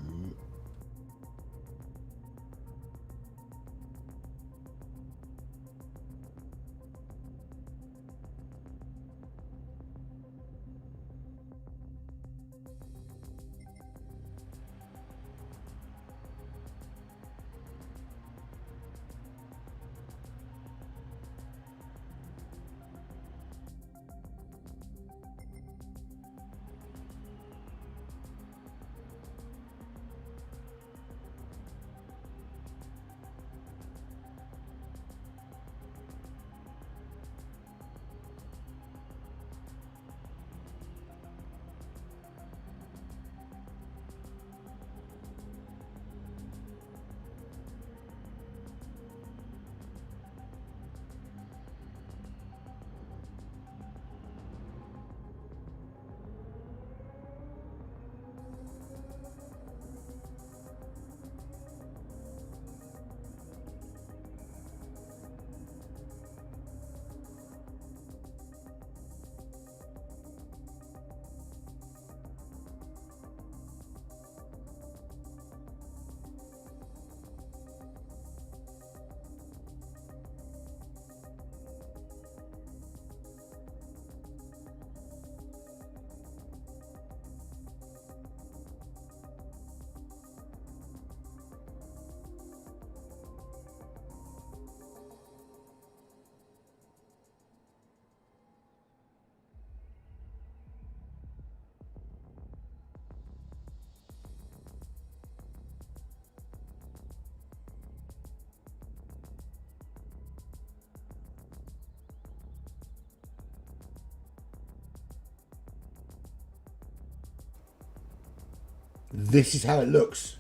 This is how it looks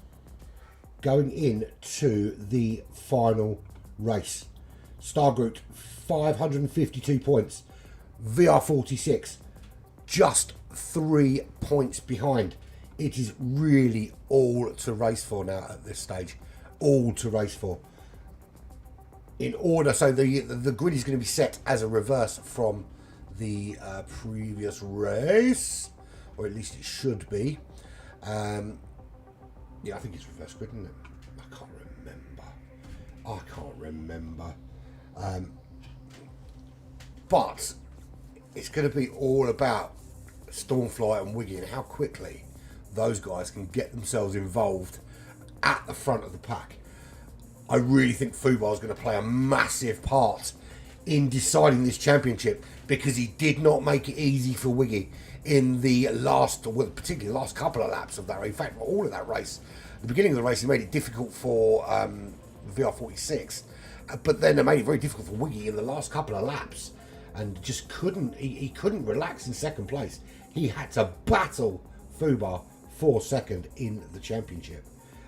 going into the final race. Star Group 552 points, VR46 just 3 points behind. It is really all to race for now at this stage. All to race for. In order, so the grid is going to be set as a reverse from the previous race, or at least it should be. Yeah, I think it's reverse grid, isn't it? I can't remember. But it's going to be all about Stormfly and Wiggy and how quickly those guys can get themselves involved at the front of the pack. I really think Fubar is going to play a massive part in deciding this championship, because he did not make it easy for Wiggy in the last, well, particularly the last couple of laps of that race. In fact, all of that race. The beginning of the race, he made it difficult for VR46, but then they made it very difficult for Wiggy in the last couple of laps, and just couldn't, he couldn't relax in second place. He had to battle Fubar for second in the championship,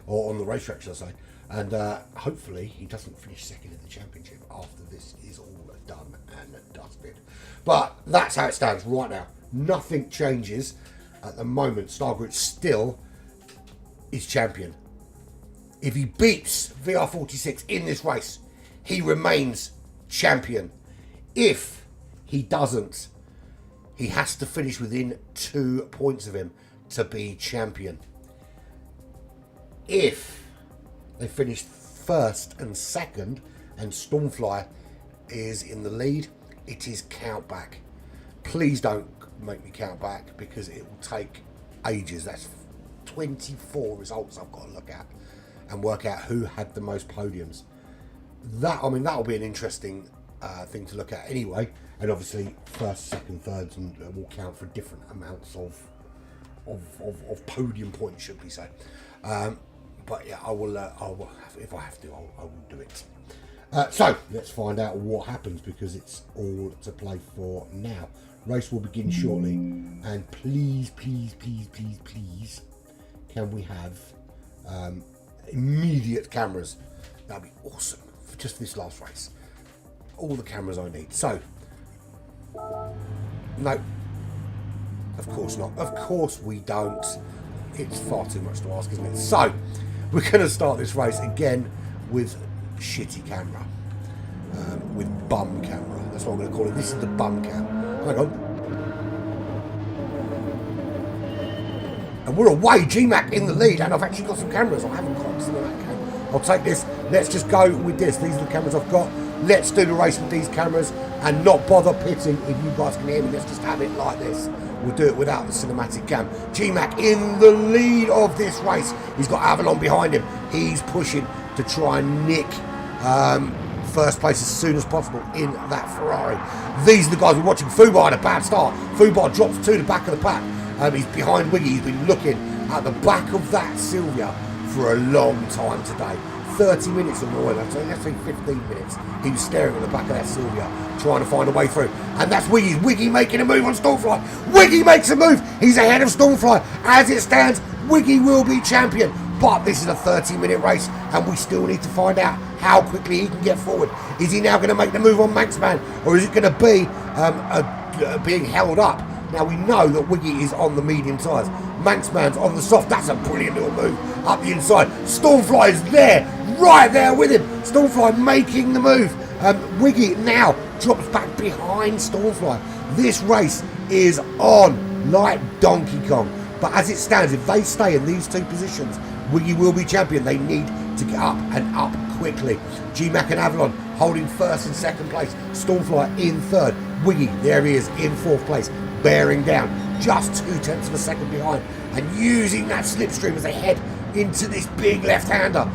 or on the racetrack, shall I say. And hopefully he doesn't finish second in the championship after this is all done and dusted. But that's how it stands right now. Nothing changes at the moment. Stargroup still is champion. If he beats VR46 in this race, he remains champion. If he doesn't, he has to finish within 2 points of him to be champion. If they finish first and second and Stormfly is in the lead, it is count back. Please don't make me count back, because it will take ages. That's 24 results I've got to look at and work out who had the most podiums. That, I mean, that'll be an interesting thing to look at anyway. And obviously first, second, thirds, and will count for different amounts of podium points, should we say. But yeah, I will if I have to, I will do it. So let's find out what happens, because it's all to play for now. Race will begin shortly, and please, can we have immediate cameras? That'd be awesome for just this last race. All the cameras I need. So, no, of course not. Of course we don't. It's far too much to ask, isn't it? So, we're going to start this race again with shitty camera. With bum camera. That's what I'm going to call it. This is the bum cam. Hang on. And we're away. GMAC in the lead. And I've actually got some cameras. I haven't got some of that camera. I'll take this. Let's just go with this. These are the cameras I've got. Let's do the race with these cameras and not bother pitting. If you guys can hear me, let's just have it like this. We'll do it without the cinematic cam. GMAC in the lead of this race. He's got Avalon behind him. He's pushing to try and nick first place as soon as possible in that Ferrari. These are the guys we're watching. Fubar had a bad start. Fubar drops to the back of the pack. He's behind Wiggy. He's been looking at the back of that Sylvia for a long time today. 30 minutes or more, let's say 15 minutes. He was staring at the back of that Sylvia, trying to find a way through. And that's Wiggy. Wiggy making a move on Stormfly. Wiggy makes a move. He's ahead of Stormfly. As it stands, Wiggy will be champion. But this is a 30-minute race, and we still need to find out how quickly he can get forward. Is he now going to make the move on Manxman, or is it going to be being held up? Now we know that Wiggy is on the medium tyres. Manxman's on the soft. That's a brilliant little move up the inside. Stormfly is there, right there with him. Stormfly making the move. Wiggy now drops back behind Stormfly. This race is on like Donkey Kong. But as it stands, if they stay in these two positions, Wiggy will be champion. They need to get up and up quickly. GMAC and Avalon holding first and second place. Stormfly in third. Wiggy, there he is, in fourth place, bearing down, just 0.2 of a second behind, and using that slipstream as they head into this big left-hander.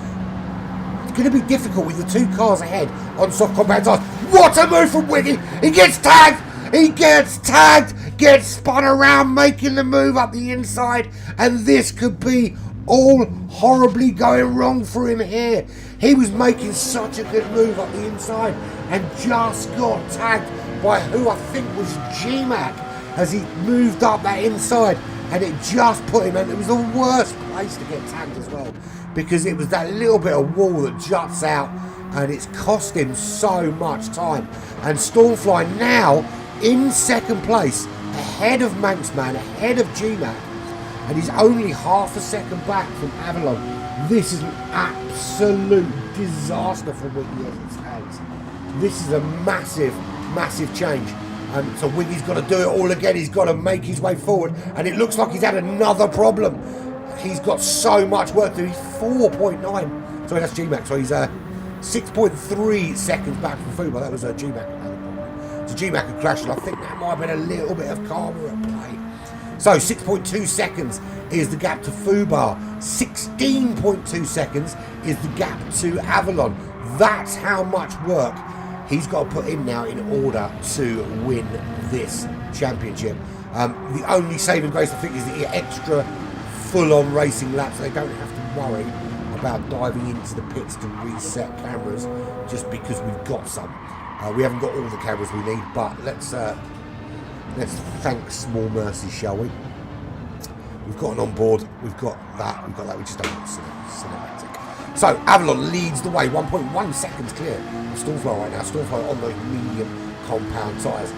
It's going to be difficult with the two cars ahead on soft compound tires. What a move from Wiggy! He gets tagged! He gets tagged! Gets spun around, making the move up the inside, and this could be all horribly going wrong for him here. He was making such a good move up the inside and just got tagged by who I think was GMAC as he moved up that inside, and it just put him, and it was the worst place to get tagged as well, because it was that little bit of wall that juts out, and it's cost him so much time. And Stormfly now in second place, ahead of Manxman, ahead of GMAC, and he's only half a second back from Avalon. This is an absolute disaster for Wiggy as it stands. This is a massive change. So Wiggy's got to do it all again. He's got to make his way forward, and it looks like he's had another problem. He's got so much work to do. He's 4.9. Sorry, that's GMAC. So he's 6.3 seconds back from Fubar. That was GMAC. So GMAC had crashed, and I think that might have been a little bit of karma at play. So 6.2 seconds is the gap to FeR. 16.2 seconds is the gap to Avalon. That's how much work he's got to put in now in order to win this championship. The only saving grace, I think, is the extra full-on racing laps. They don't have to worry about diving into the pits to reset cameras just because we've got some. We haven't got all the cameras we need, but let's thank small mercy, shall we? We've got an onboard, we've got that, we just don't want cinematic. So Avalon leads the way, 1.1 seconds clear of Stormfly right now. Stormfly on those medium compound tyres.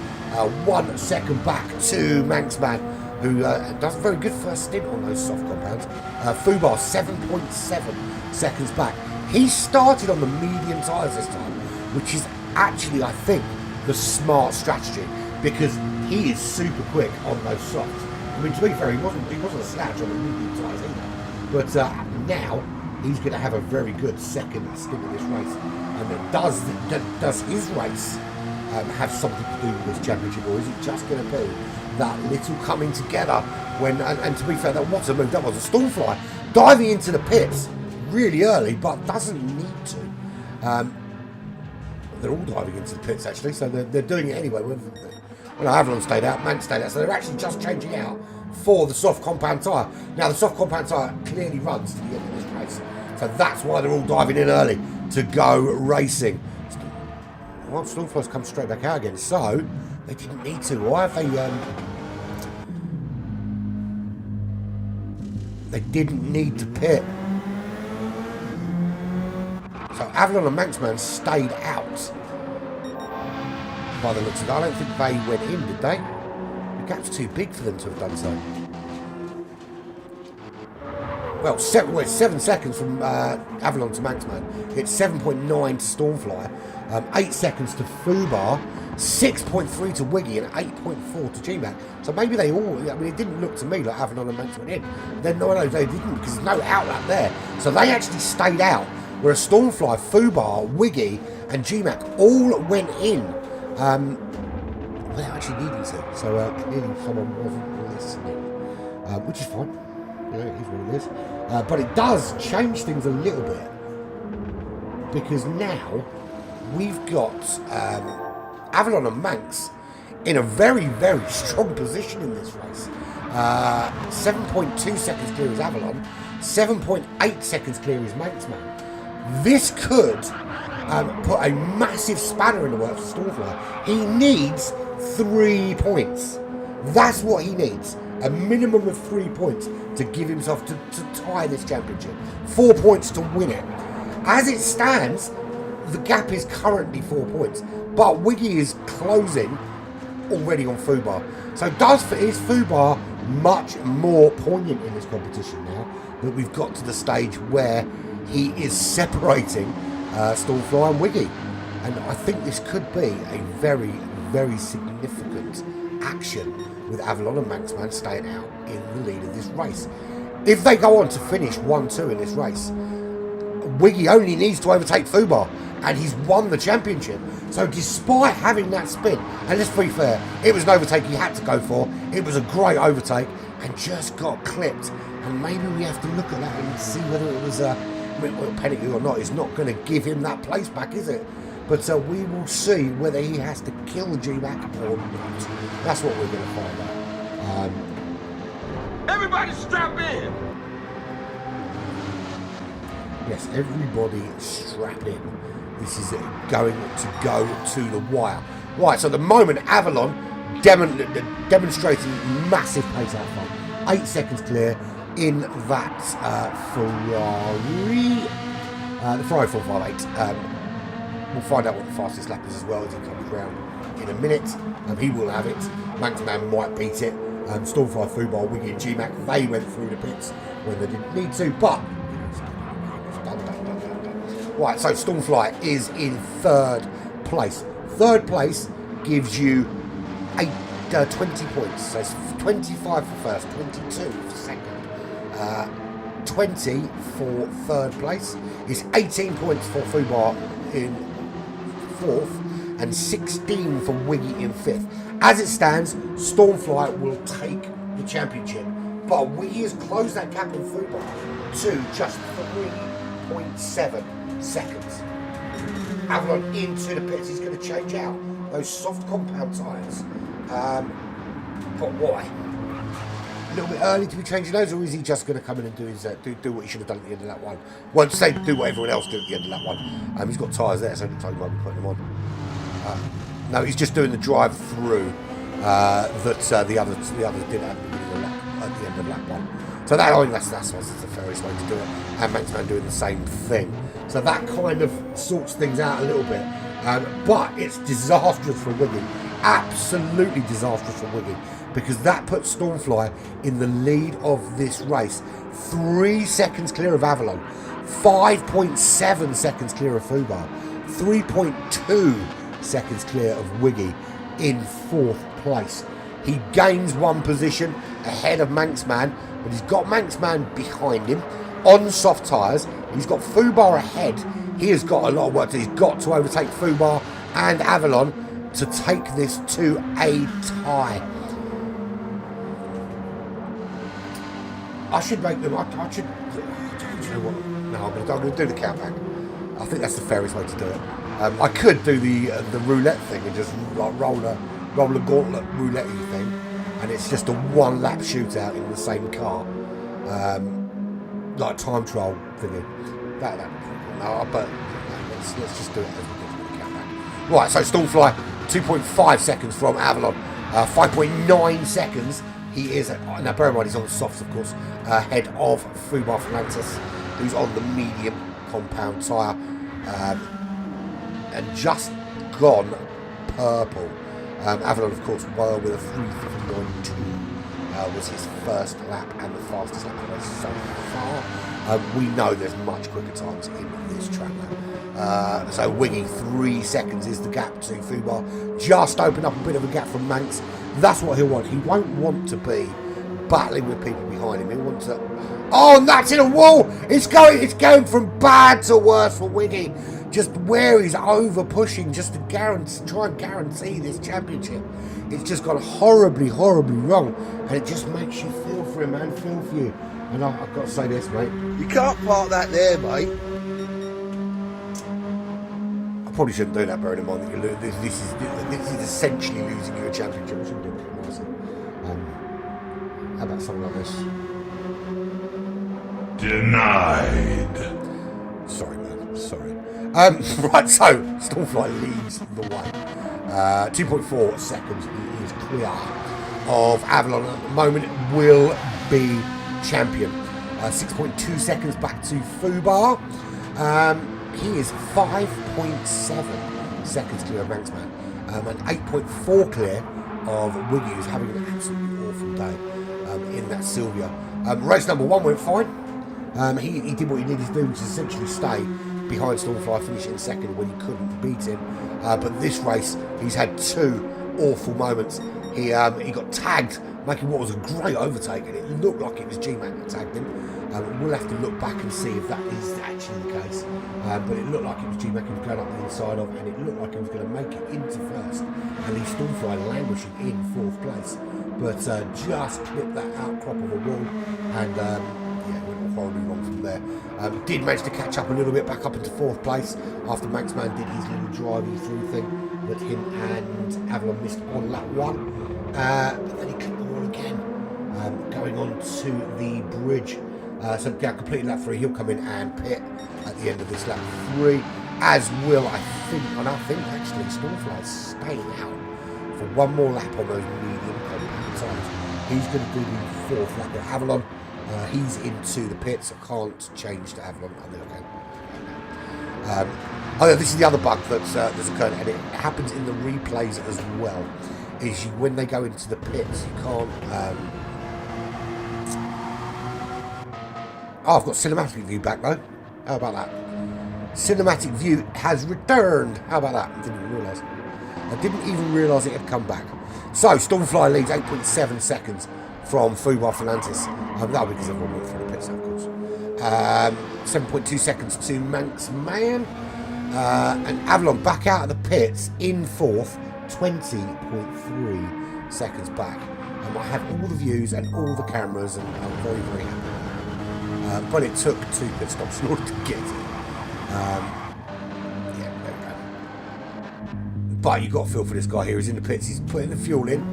1 second back to Manxman, who does a very good first stint on those soft compounds. FeR 7.7 seconds back. He started on the medium tyres this time, which is actually, I think, the smart strategy, because he is super quick on those softs. I mean, to be fair, he wasn't a slouch on the medium tyres either. But now he's going to have a very good second stint in this race. And then does his race have something to do with this championship, or is it just going to be that little coming together when? And to be fair, that was a move. That was a Stormfly diving into the pits really early, but doesn't need to. They're all diving into the pits actually, so they're doing it anyway. Well, Avalon stayed out, Manx stayed out, so they're actually just changing out for the soft compound tyre. Now the soft compound tyre clearly runs to the end of this race, so that's why they're all diving in early to go racing. Well, Stormfly's come straight back out again, so they didn't need to. Why have they didn't need to pit. So Avalon and Manxman stayed out by the looks of it. I don't think they went in, did they? The gap's too big for them to have done so. Well, it's 7 seconds from Avalon to Manxman. It's 7.9 to Stormfly. 8 seconds to FeR. 6.3 to Wiggy and 8.4 to GMAC. So maybe they all, I mean, it didn't look to me like Avalon and Manx went in. Then no, they didn't, because there's no outlet there. So they actually stayed out. Whereas Stormfly, FeR, Wiggy and GMAC all went in without actually needing to. So clearly someone wasn't listening, which is fine. You know, it is what it is. But it does change things a little bit, because now we've got Avalon and Manx in a very, very strong position in this race. 7.2 seconds clear is Avalon, 7.8 seconds clear is Manxman. This could put a massive spanner in the works for Stormfly. He needs 3 points. That's what he needs. A minimum of 3 points to give himself to tie this championship. 4 points to win it. As it stands, the gap is currently 4 points, but Wiggy is closing already on FeR. So is FeR much more poignant in this competition now that we've got to the stage where he is separating Stormfly and Wiggy? And I think this could be a very, very significant action with Avalon and Manxman staying out in the lead of this race. If they go on to finish 1-2 in this race, Wiggy only needs to overtake FeR, and he's won the championship. So despite having that spin, and let's be fair, it was an overtake he had to go for. It was a great overtake and just got clipped. And maybe we have to look at that and see whether it was a penalty or not. It's not going to give him that place back, is it? But we will see whether he has to kill GMAC or not. That's what we're going to find out. Everybody strap in! Yes, everybody strap in. This is going to go to the wire. Right, so at the moment, Avalon demonstrating massive pace out front. 8 seconds clear in that Ferrari. The Ferrari 458. We'll find out what the fastest lap is as well as he comes round in a minute. He will have it. Manxman might beat it. Stormfly, FeR, Wiggy and GMAC, they went through the pits when they didn't need to, but right, so Stormfly is in 3rd place. 3rd place gives you 20 points. So it's 25 for first, 22 for second, 20 for 3rd place. It's 18 points for FeR in 4th and 16 for Wiggy in 5th. As it stands, Stormfly will take the championship. But Wiggy has closed that gap on football to just 3.7 seconds. Avalon into the pits. He's going to change out those soft compound tyres. But why? A little bit early to be changing those, or is he just going to come in and do his do what he should have done at the end of that one? Won't say do what everyone else did at the end of that one. He's got tyres there, so I don't think he might be putting them on. No, he's just doing the drive through that the others did at the end of lap one. So that, I think that's the fairest way to do it. And Manxman doing the same thing. So that kind of sorts things out a little bit. But it's disastrous for Wiggy. Absolutely disastrous for Wiggy. Because that puts Stormfly in the lead of this race. 3 seconds clear of Avalon. 5.7 seconds clear of Fubar. 3.2 seconds clear of Wiggy in 4th place. He gains 1 position ahead of Manxman, but he's got Manxman behind him on soft tyres. He's got Fubar ahead. He has got a lot of work to do. He's got to overtake Fubar and Avalon to take this to a tie. I should make them. I should. You know what? No, I'm going to do the countback. I think that's the fairest way to do it. I could do the roulette thing and just like roll a gauntlet roulette thing, and it's just a 1 lap shootout in the same car, like time trial thingy. That would be pretty cool. No, but let's just do it as we get to the countback. Right, so Stormfly 2.5 seconds from Avalon, 5.9 seconds. He is, now bear in mind he's on the softs of course, ahead of Fubar Flantis, who's on the medium compound tyre, and just gone purple. Avalon of course well with a 3:59.2 was his first lap and the fastest lap of the race so far. We know there's much quicker times in this track now. So Wiggy 3 seconds is the gap to Fubar. Just opened up a bit of a gap from Manx. That's what he'll want. He won't want to be battling with people behind him. He'll want to. Oh, and that's in a wall. It's going from bad to worse for Wiggy. Just where he's over pushing just to try and guarantee this championship. It's just gone horribly, horribly wrong, and it just makes you feel for him, man. Feel for you. And I've got to say this, mate. You can't park that there, mate. I probably shouldn't do that, bearing in mind that this is essentially losing you a championship. I shouldn't do it. How about something like this? Denied. Sorry, man. Sorry. Right, so Stormfly leads the way. 2.4 seconds. He is clear of Avalon at the moment. Will be champion. 6.2 seconds back to Fubar. He is 5.7 seconds clear of Manxman. And 8.4 clear of Wiggy, who's having an absolutely awful day in that Sylvia. Race number 1 went fine. He did what he needed to do, which is essentially stay behind Stormfly, finishing second when he couldn't beat him. But this race, he's had 2 awful moments. He got tagged, making what was a great overtake, and it looked like it was G-Mac that tagged him. We'll have to look back and see if that is actually the case. But it looked like it was G-Mac he was going up the inside of, and it looked like he was going to make it into first. And he Stormfly languishing in 4th place. But just clipped that outcrop of a wall, and went horribly wrong from there. Did manage to catch up a little bit back up into 4th place after Manxman did his little driving through thing that him and Avalon missed on lap 1. But then he clipped the wall again, going on to the bridge. So completing lap 3, he'll come in and pit at the end of this lap 3, as will I think actually Stormfly staying out for 1 more lap on those medium compound tyres. He's going to do the 4th lap at Avalon. He's into the pits. I can't change to Avalon. I think I can. This is the other bug that's occurred, and it happens in the replays as well. Is when they go into the pits, you can't. I've got cinematic view back though. How about that? Cinematic view has returned. How about that? I didn't even realise it had come back. So Stormfly leads 8.7 seconds from Fubar Flantis. That'll be because everyone went through the pits, of course. 7.2 seconds to Manxman. And Avalon back out of the pits in 4th, 20.3 seconds back I have all the views and all the cameras, and I'm very, very happy. But it took 2 pit stops in order to get it. Yeah, there we go. But you've got to feel for this guy here. He's in the pits. He's putting the fuel in.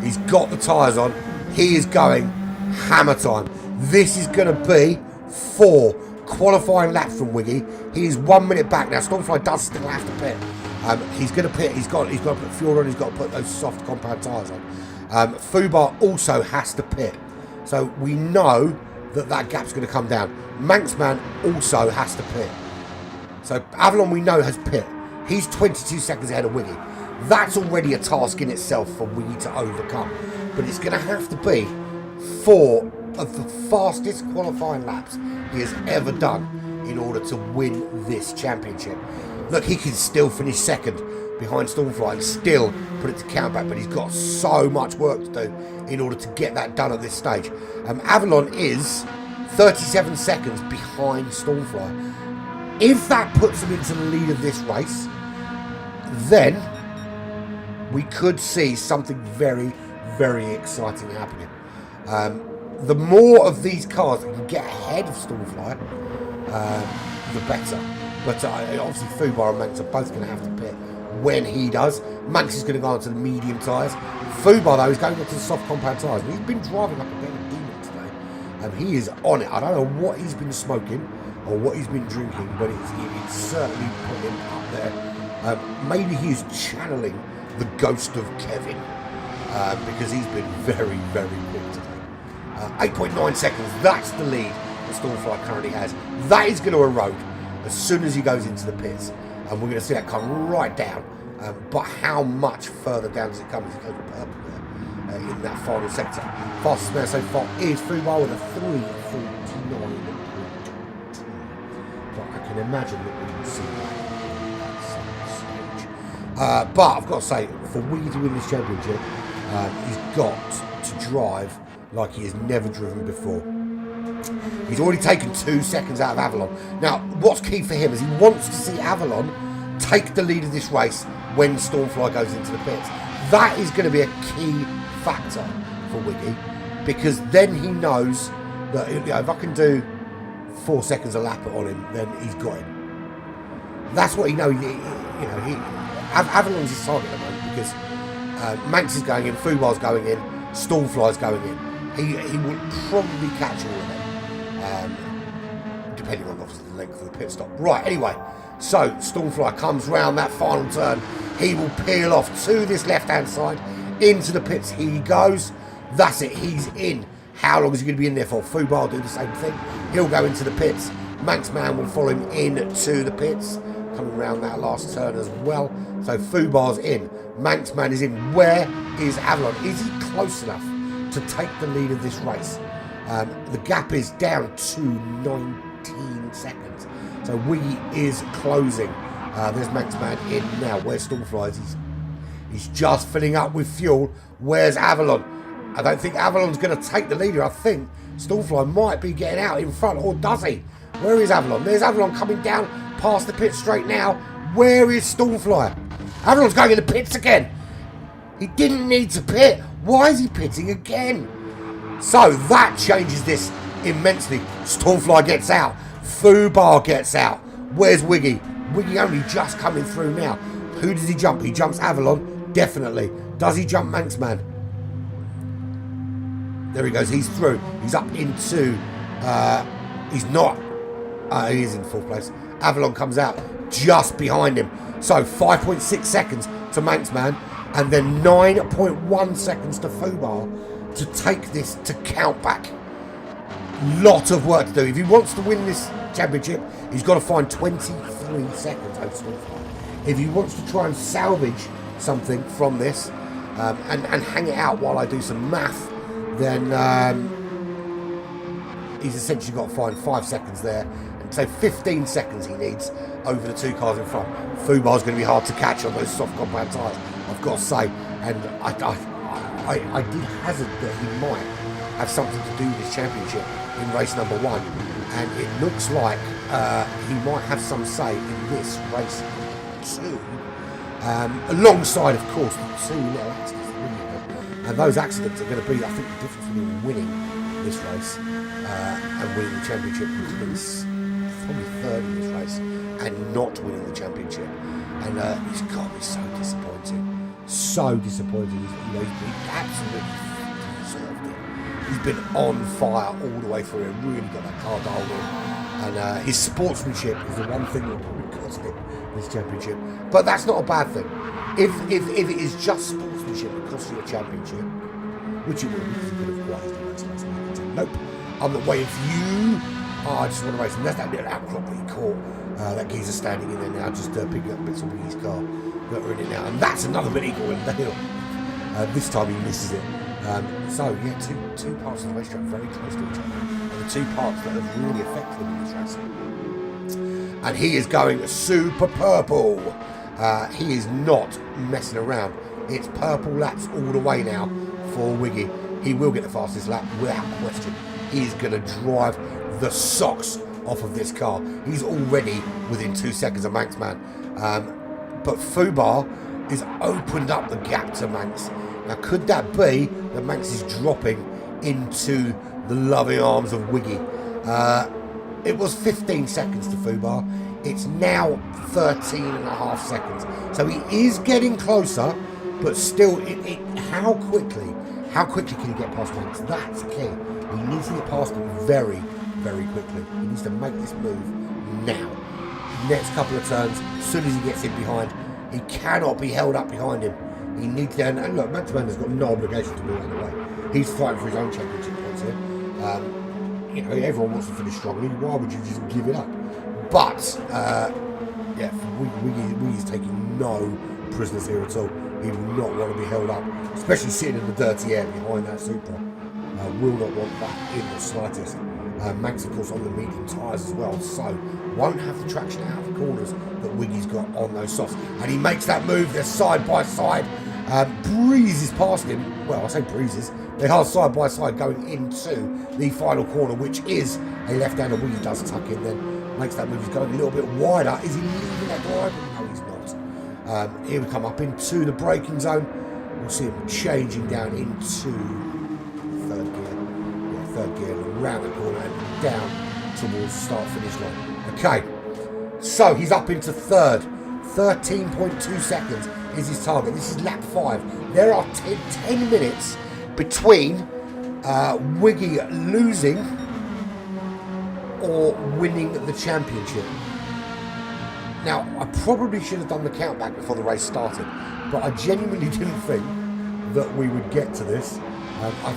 He's got the tyres on. He is going hammer time. This is going to be 4 qualifying laps from Wiggy. He is 1 minute back now. Stormfly does still have to pit. He's going to pit. He's got to put fuel on. He's got to put those soft compound tyres on. FUBAR also has to pit. So we know that gap's going to come down. Manxman also has to pit. So Avalon we know has pit. He's 22 seconds ahead of Wiggy. That's already a task in itself for Wiggy to overcome. But it's going to have to be 4 of the fastest qualifying laps he has ever done in order to win this championship. Look, he can still finish second behind Stormfly and still put it to countback, but he's got so much work to do in order to get that done at this stage. Avalon is 37 seconds behind Stormfly. If that puts him into the lead of this race, then we could see something very, very exciting happening. The more of these cars that can get ahead of Stormfly, the better. But obviously FUBAR and Manx are both going to have to pit when he does. Manx is going to go onto the medium tyres. FUBAR, though, is going onto the soft compound tyres. He's been driving like a bit of a demon today. He is on it. I don't know what he's been smoking or what he's been drinking, but it's certainly put him up there. Maybe he's channeling the ghost of Kevin, because he's been very, very quick today. 8.9 seconds, that's the lead that Stormfly currently has. That is going to erode as soon as he goes into the pits, and we're going to see that come right down. But how much further down does it come as it goes purple there in that final sector? Fastest man so far is FUBAR with a 3:49.2. But I can imagine that we will see that at some stage. But I've got to say, for Wiggy to win this championship, he's got to drive like he has never driven before. He's already taken 2 seconds out of Avalon. Now, what's key for him is he wants to see Avalon take the lead of this race when Stormfly goes into the pits. That is going to be a key factor for Wiggy, because then he knows that if I can do 4 seconds a lap on him, then he's got him. That's what he knows. Avalon's his target at the moment, because Manx is going in, FUBAR's going in, Stormfly's going in. He will probably catch all of them, depending on obviously the length of the pit stop. Right, anyway, so Stormfly comes round that final turn. He will peel off to this left-hand side. Into the pits he goes. That's it, he's in. How long is he going to be in there for? FUBAR will do the same thing. He'll go into the pits. Manxman will follow him into the pits, coming around that last turn as well. So FUBAR's in. Manxman is in. Where is Avalon? Is he close enough to take the lead of this race? The gap is down to 19 seconds. So Wiggy is closing. There's Manxman in now. Where's Stormfly? He's just filling up with fuel. Where's Avalon? I don't think Avalon's going to take the leader. I think Stormfly might be getting out in front, or does he? Where is Avalon? There's Avalon coming down past the pit straight now. Where is Stormfly? Avalon's going in the pits again. He didn't need to pit. Why is he pitting again? So that changes this immensely. Stormfly gets out. FUBAR gets out. Where's Wiggy? Wiggy only just coming through now. Who does he jump? He jumps Avalon, definitely. Does he jump Manxman? There he goes. He's through. He's up into... he's not. He is in 4th place. Avalon comes out just behind him. So 5.6 seconds to Manxman, and then 9.1 seconds to FUBAR to take this to count back. Lot of work to do. If he wants to win this championship, he's got to find 23 seconds over Stormfly. If he wants to try and salvage something from this and hang it out while I do some math, then he's essentially got to find 5 seconds there. And so 15 seconds he needs over the 2 cars in front. FUBAR's going to be hard to catch on those soft compound tyres, I've got to say. And I did hazard that he might have something to do with this championship in race number 1. And it looks like he might have some say in this race 2. Alongside, of course, the 2 little accidents. And those accidents are going to be, I think, the difference between winning this race and winning the championship. He's probably third in this race and not winning the championship. And he's got to be so disappointing. So disappointing. He absolutely deserved it. He's been on fire all the way through it. Really got that car dialed in. And his sportsmanship is the one thing that probably cost him this championship. But that's not a bad thing. If it is just sportsmanship that costs you a championship, which it will, because he could have quite the race last week and said, nope, I'm not waiting for you. I just want to race. And that's that little outcrop that he caught. That geezer standing in there now, just picking up bits of Wiggy's car that are in it now. And that's another bit equal in the hill. This time he misses it. So, yeah, two parts of the racetrack very close to each other. And the two parts that have really affected him in this race. And he is going super purple. He is not messing around. It's purple laps all the way now for Wiggy. He will get the fastest lap without question. He is going to drive the socks off of this car. He's already within 2 seconds of Manx Man. But Fubar has opened up the gap to Manx. Now, could that be that Manx is dropping into the loving arms of Wiggy? It was 15 seconds to Fubar. It's now 13 and a half seconds. So he is getting closer, but still, how quickly can he get past Manx? That's key. He needs to get past him very, very quickly. He needs to make this move now. Next couple of turns, as soon as he gets in behind, he cannot be held up behind him. He needs to, and look, Max Mann has got no obligation to move out of the way. He's fighting for his own championship points here. Everyone wants to finish strongly. Why would you just give it up? But, Wiggy's taking no prisoners here at all. He will not want to be held up, especially sitting in the dirty air behind that Supra. Will not want that in the slightest. Manx, of course, on the medium tyres as well, so won't have the traction out of the corners that Wiggy's got on those softs. And he makes that move, they're side by side, breezes past him. Well, I say breezes, they are side by side going into the final corner, which is a left-hander. Wiggy does tuck in, then makes that move. He's going a little bit wider. Is he leaving that drive? No, he's not. Here we come up into the braking zone. We'll see him changing down into third gear, around the corner and down towards start-finish line. Okay, so he's up into third. 13.2 seconds is his target. This is lap 5. There are 10 minutes between Wiggy losing or winning the championship. Now, I probably should have done the countback before the race started, but I genuinely didn't think that we would get to this. I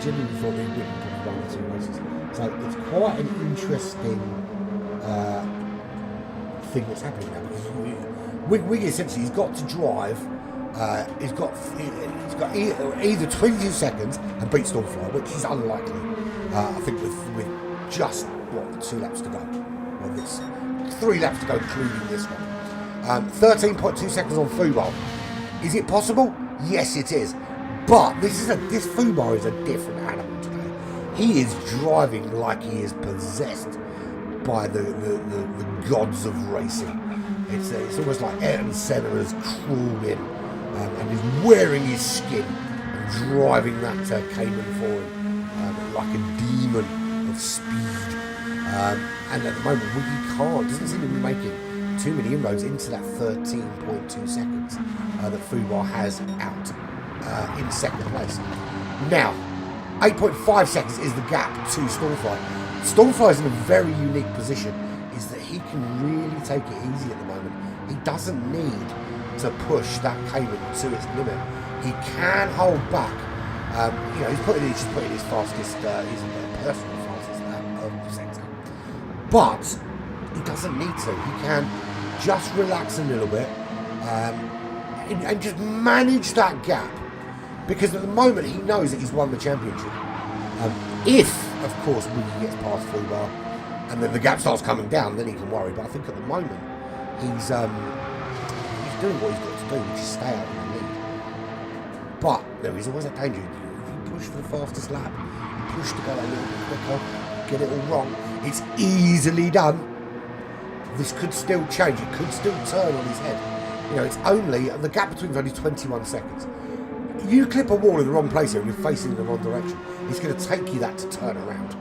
genuinely thought they would probably 1 or 2 races. So it's quite an interesting thing that's happening now, because Wiggy essentially, he's got to drive. He's got either 22 seconds and beat Stormfly, which is unlikely. I think with just 2 laps to go. Well, this 3 laps to go, including this one. 13.2 seconds on Fubar. Is it possible? Yes, it is. But this Fubar is a different animal today. He is driving like he is possessed by the gods of racing. It's almost like Ayrton Senna has crawled in and is wearing his skin and driving that Cayman for him like a demon of speed. And at the moment, Wiggy doesn't seem to be making too many inroads into that 13.2 seconds that Fubar has out in second place. Now, 8.5 seconds is the gap to Stormfly. Stormfly is in a very unique position, is that he can really take it easy at the moment. He doesn't need to push that Cayman to its limit. He can hold back. He's putting his fastest, his personal fastest lap of the sector. But he doesn't need to. He can just relax a little bit and just manage that gap. Because at the moment he knows that he's won the championship. If, of course, Wiggy gets past Fubar and then the gap starts coming down, then he can worry. But I think at the moment he's doing what he's got to do, which is stay out in the lead. But there is always a danger. If you push for the fastest lap, you push to go a little bit quicker, get it all wrong, it's easily done. This could still change. It could still turn on his head. It's only, the gap between is only 21 seconds. you clip a wall in the wrong place here and you're facing in the wrong direction, it's going to take you that to turn around.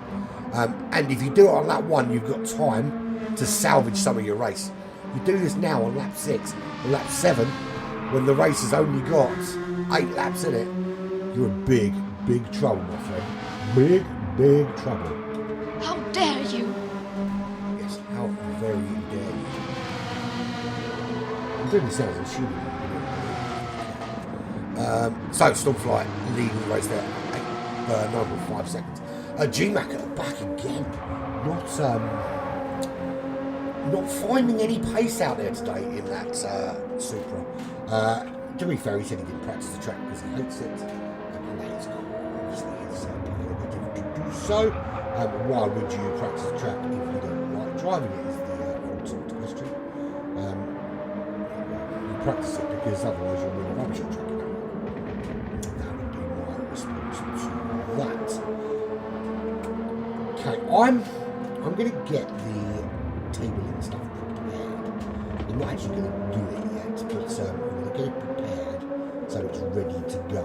And if you do it on lap 1, you've got time to salvage some of your race. You do this now on lap 6 or lap 7, when the race has only got 8 laps in it, you're in big, big trouble, my friend. Big, big trouble. How dare you? Yes, how very dare you. I'm doing the sounds of shooting. So Stormfly leading the race there, 9.5 seconds. G-Mac at the back again, not finding any pace out there today in that Supra. To be fair, he said he didn't practice the track because he hates it, and that is obviously his prerogative to do so. Why would you practice the track if you don't like driving it? Is the ultimate question. You practice it because otherwise you'll win a rubbish track. That would be my response to that. Okay, I'm going to get the tabling stuff prepared. I'm not actually going to do it yet, but I'm going to get it prepared so it's ready to go.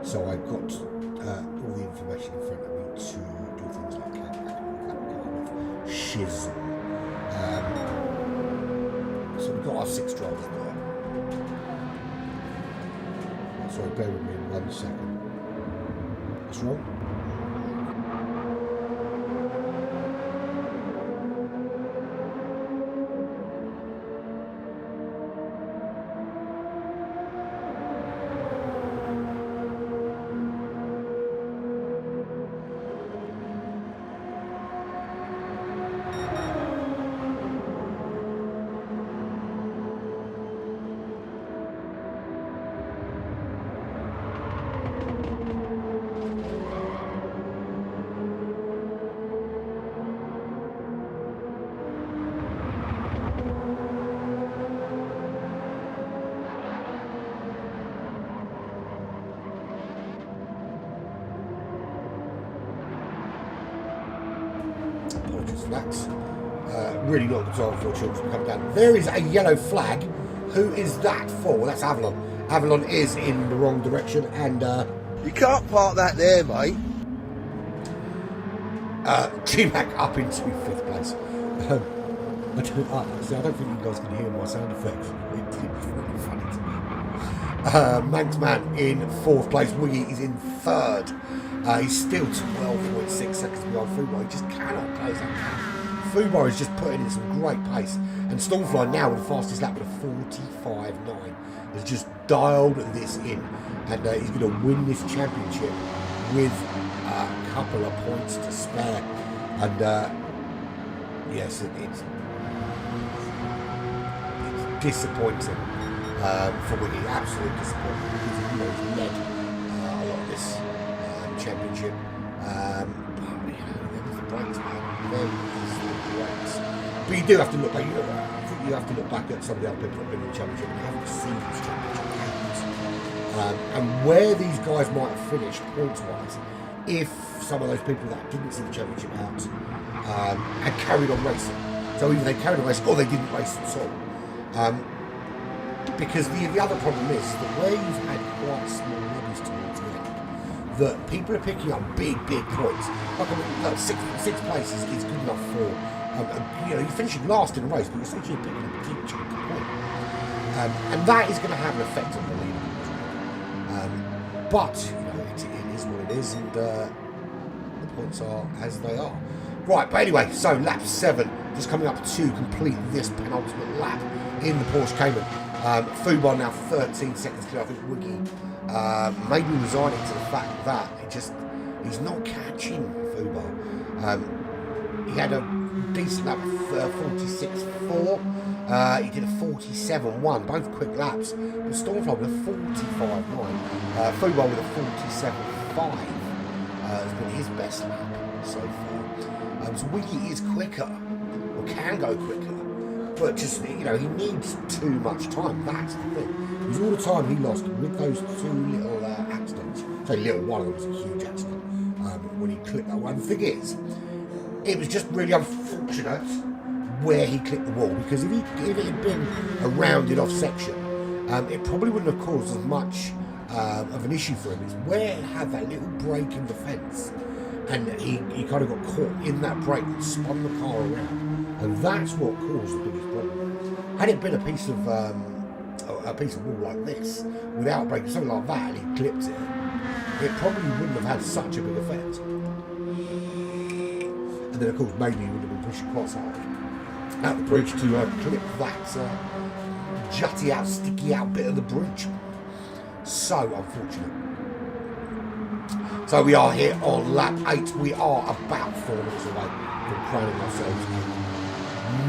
So I've got all the information in front of me to do things like camera and all that kind of shiz. So we've got our 6 drivers there. Sorry, bear with me 1 second. What's wrong? That's really not the time for children to come down. There is a yellow flag. Who is that for? Well, that's Avalon. Avalon is in the wrong direction, and You can't park that there, mate. G-Mac up into 5th place. I don't think you guys can hear my sound effects. It's really funny to me. Manx Man in 4th place. Wiggy is in 3rd. He's still 12.6 seconds behind Fubar. He just cannot close that gap. Fubar is just putting in some great pace. And Stormfly now with the fastest lap with a 45.9 has just dialed this in. And he's going to win this championship with a couple of points to spare. And yes, it's disappointing for Wiggy. Absolutely disappointing because he's led a lot of this championship. There was the breaks, man. There was the breaks. But you do have to look back. I think you have to look back at some of the other people that have been in the championship and you haven't seen this championship happens. And where these guys might have finished points-wise, if some of those people that didn't see the championship out had carried on racing. So either they carried on racing or they didn't race at all. Because the other problem is that where you've had quite small numbers towards the end, that people are picking up big points. Like, I mean, like sixth place is good enough for, you're finishing last in a race, but you're essentially picking up a big chunk of point. And that is going to have an effect on the leaderboard. But, it is what it is, and the points are as they are. Right, but anyway, so lap 7, just coming up to complete this penultimate lap in the Porsche Cayman. Fubar now 13 seconds clear. I think Wiggy maybe resigning to the fact that he's not catching Fubar. He had a decent lap 46.4. He did a 47.1, both quick laps. But Stormfly with a 45.9. Fubar with a 47.5 has been his best lap so far. So Wiggy is quicker, or can go quicker. But just, he needs too much time. That's the thing. Because all the time he lost with those 2 little accidents. So little, one of them was a huge accident when he clipped that one. The thing is, it was just really unfortunate where he clipped the wall. Because if it had been a rounded off section, it probably wouldn't have caused as much of an issue for him is where it had that little break in the fence, and he kind of got caught in that break and spun the car around, and that's what caused the biggest problem. Had it been a piece of wall like this without breaking, something like that, and he clipped it, it probably wouldn't have had such a big effect. And then of course maybe he would have been pushing quite hard out the bridge to clip that jutty out, sticky out bit of the bridge. So unfortunate. So we are here on lap 8. We are about 4 minutes away from crowning ourselves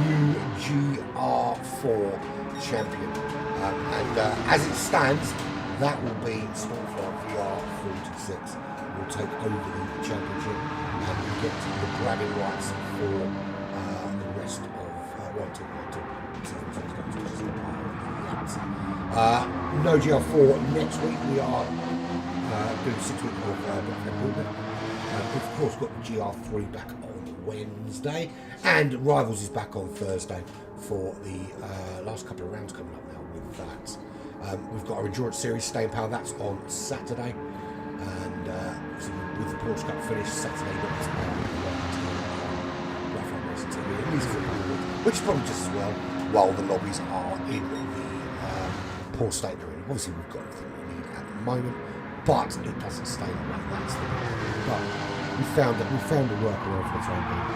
new GR4 champion. And as it stands, that will be Stormfly VR46 will take over the championship and get the bragging rights for the rest of no GR4 next week. We are doing 6 weeks of BFeR movement. We've of course got the GR3 back on Wednesday, and Rivals is back on Thursday for the last couple of rounds coming up now with that. We've got our Endurance Series Staying Power, that's on Saturday, and with the Porsche Cup finish Saturday night, at least for a couple of weeks, which is probably just as well while the lobbies are in the poor state they're in. Obviously we've got everything we need at the moment, but it doesn't stay like that. But we found a workaround for the time being.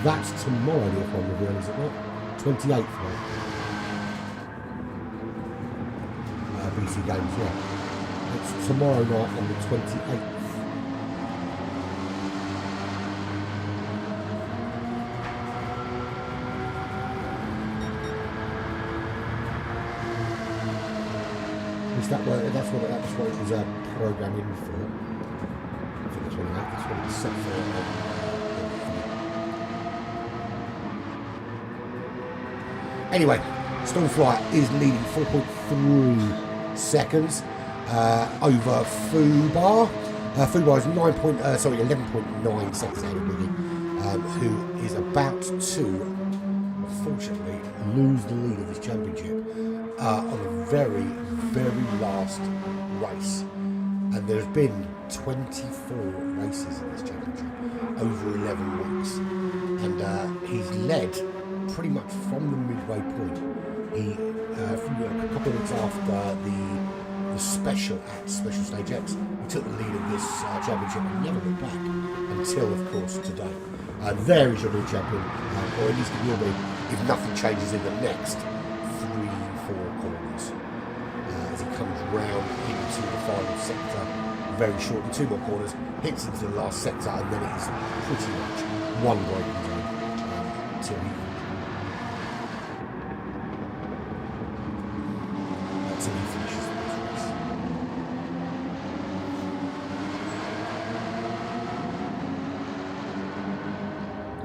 That's tomorrow, the F1 reveal, is it not? 28th, right? BC Games, yeah. It's tomorrow night on the 28th. That's what it was programming for the 28th. That's what it's set for. Anyway, Stormfly is leading 4.3 seconds over FUBAR. FUBAR is 11.9 seconds ahead of Wiggy, who is about to, unfortunately, lose the lead of his championship on a very, very last race. And there's been 24 races in this championship over 11 weeks, and he's led pretty much from the midway point. He a couple of weeks after the special stage X, he took the lead of this championship and never looked back until, of course, today. There is your new champion, or at least it will be if nothing changes in the next 3-4 corners. As he comes round into the final sector very shortly, 2 more corners, hits into the last sector, and then it is pretty much one braking zone until he finishes this race.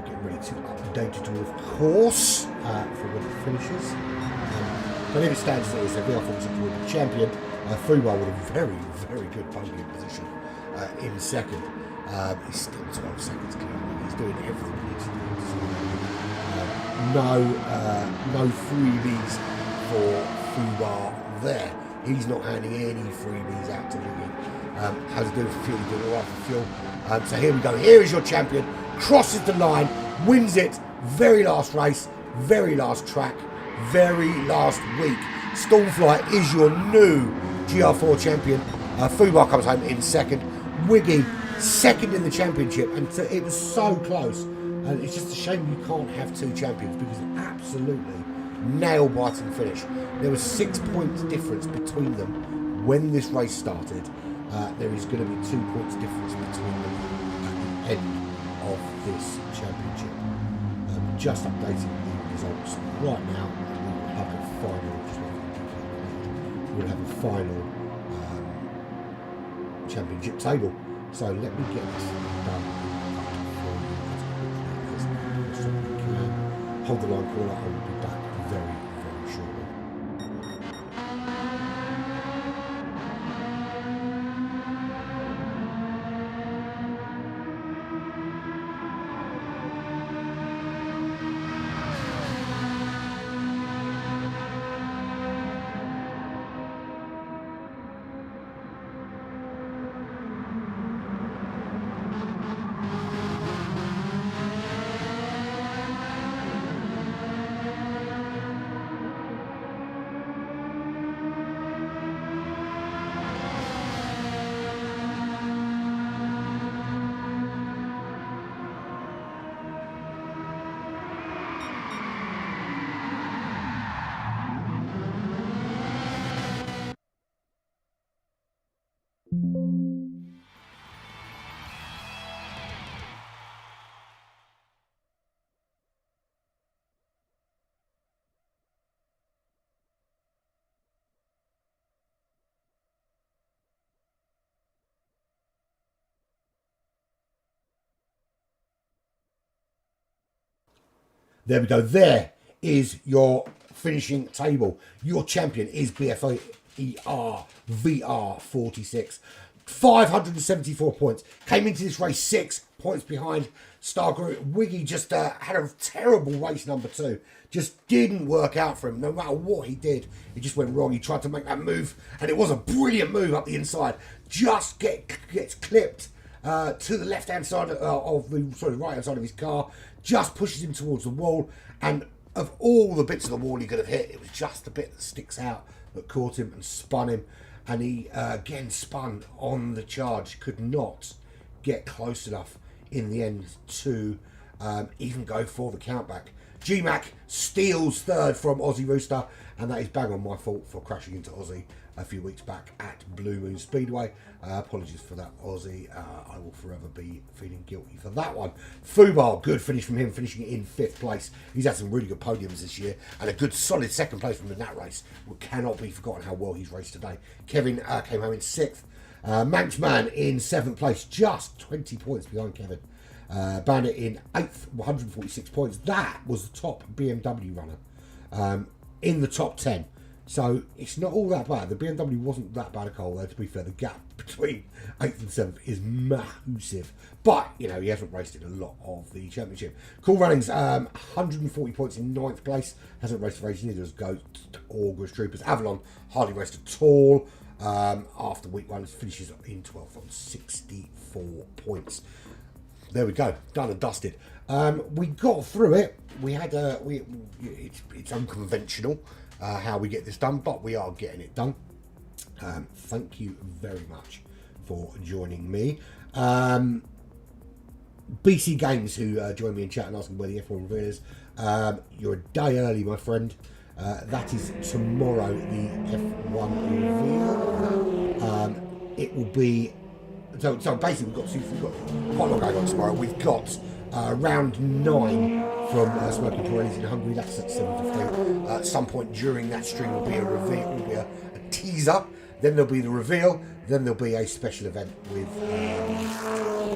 Getting ready to update it all, of course, for when it finishes. But if it stands there, so BFeR will be champion. FUBAR with a very, very good podium position in second. He's still 12 seconds clear. He's doing everything he needs to do. No freebies for FUBAR there. He's not handing any freebies out to Wiggy. How's he doing for fuel? He's doing all right for fuel. So here we go. Here is your champion. Crosses the line, wins it. Very last race, very last track, very last week. Stormfly is your new GR4 champion. FUBAR comes home in second. Wiggy second in the championship, and it was so close. And it's just a shame you can't have 2 champions, because absolutely nail-biting finish. There was 6 points difference between them when this race started. There is going to be 2 points difference between them at the end of this championship. Just updating the results right now. We'll have a final championship table. So let me get this done for you as quickly as I can. Hold the line caller, I will be back very, very shortly. There we go. There is your finishing table. Your champion is BFeR VR46. 574 points. Came into this race 6 points behind Star Group. Wiggy just had a terrible race number 2. Just didn't work out for him. No matter what he did, it just went wrong. He tried to make that move, and it was a brilliant move up the inside. Just gets clipped to the left-hand side of the right-hand side of his car. Just pushes him towards the wall, and of all the bits of the wall he could have hit, it was just the bit that sticks out that caught him and spun him. And he again spun on the charge. Could not get close enough in the end to even go for the countback. G-Mac steals third from Aussie Rooster, and that is bang on my fault for crashing into Aussie a few weeks back at Blue Moon Speedway. Apologies for that, Aussie. I will forever be feeling guilty for that one. Fubar, good finish from him, finishing in 5th place. He's had some really good podiums this year, and a good solid 2nd place from him in that race. We cannot be forgotten how well he's raced today. Kevin came home in 6th. Manxman in 7th place, just 20 points behind Kevin. Bandit in 8th, 146 points. That was the top BMW runner in the top 10. So it's not all that bad. The BMW wasn't that bad a call, though, to be fair. The gap between 8th and 7th is massive. But, you know, he hasn't raced in a lot of the championship. Cool Runnings, 140 points in 9th place. Hasn't raced a race, neither has Ghost or Ghost Troopers. Avalon hardly raced at all. After week 1, finishes in 12th on 64 points. There we go, done and dusted. We got through it. We had it's unconventional how we get this done, but we are getting it done. Thank you very much for joining me. BC Games, who joined me in chat and asking where the F1 reveal is. You're a day early, my friend. That is tomorrow, the F1 reveal. It will be. So basically, we've got quite a lot going on tomorrow. We've got round 9 from Smoking Pirellis in Hungary. That's at 7:15. At some point during that stream will be a reveal, will be a teaser. Then there'll be the reveal. Then there'll be a special event with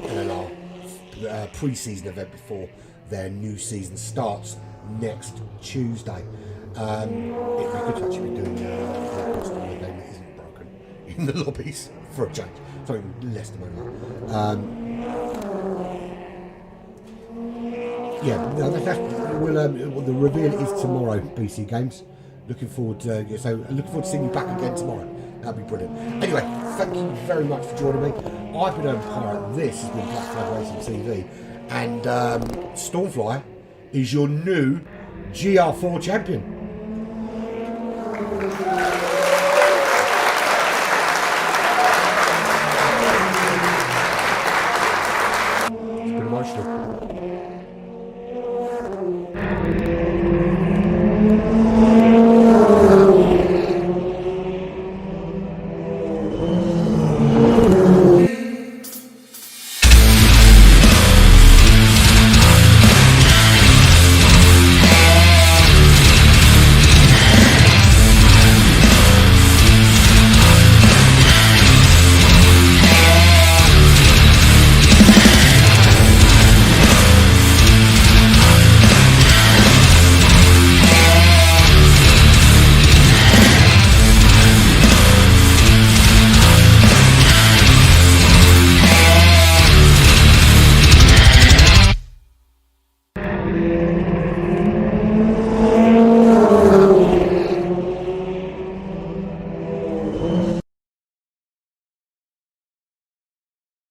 LLR, pre-season event before their new season starts next Tuesday. It'd be good to actually be doing a broadcast on a game that isn't broken in the lobbies for a change. Something less than that. The reveal is tomorrow, BC Games. Looking forward to seeing you back again tomorrow. That'd be brilliant. Anyway, thank you very much for joining me. I've been Owen Pirate. This has been Black Flag Racing TV, and Stormfly is your new GR4 champion.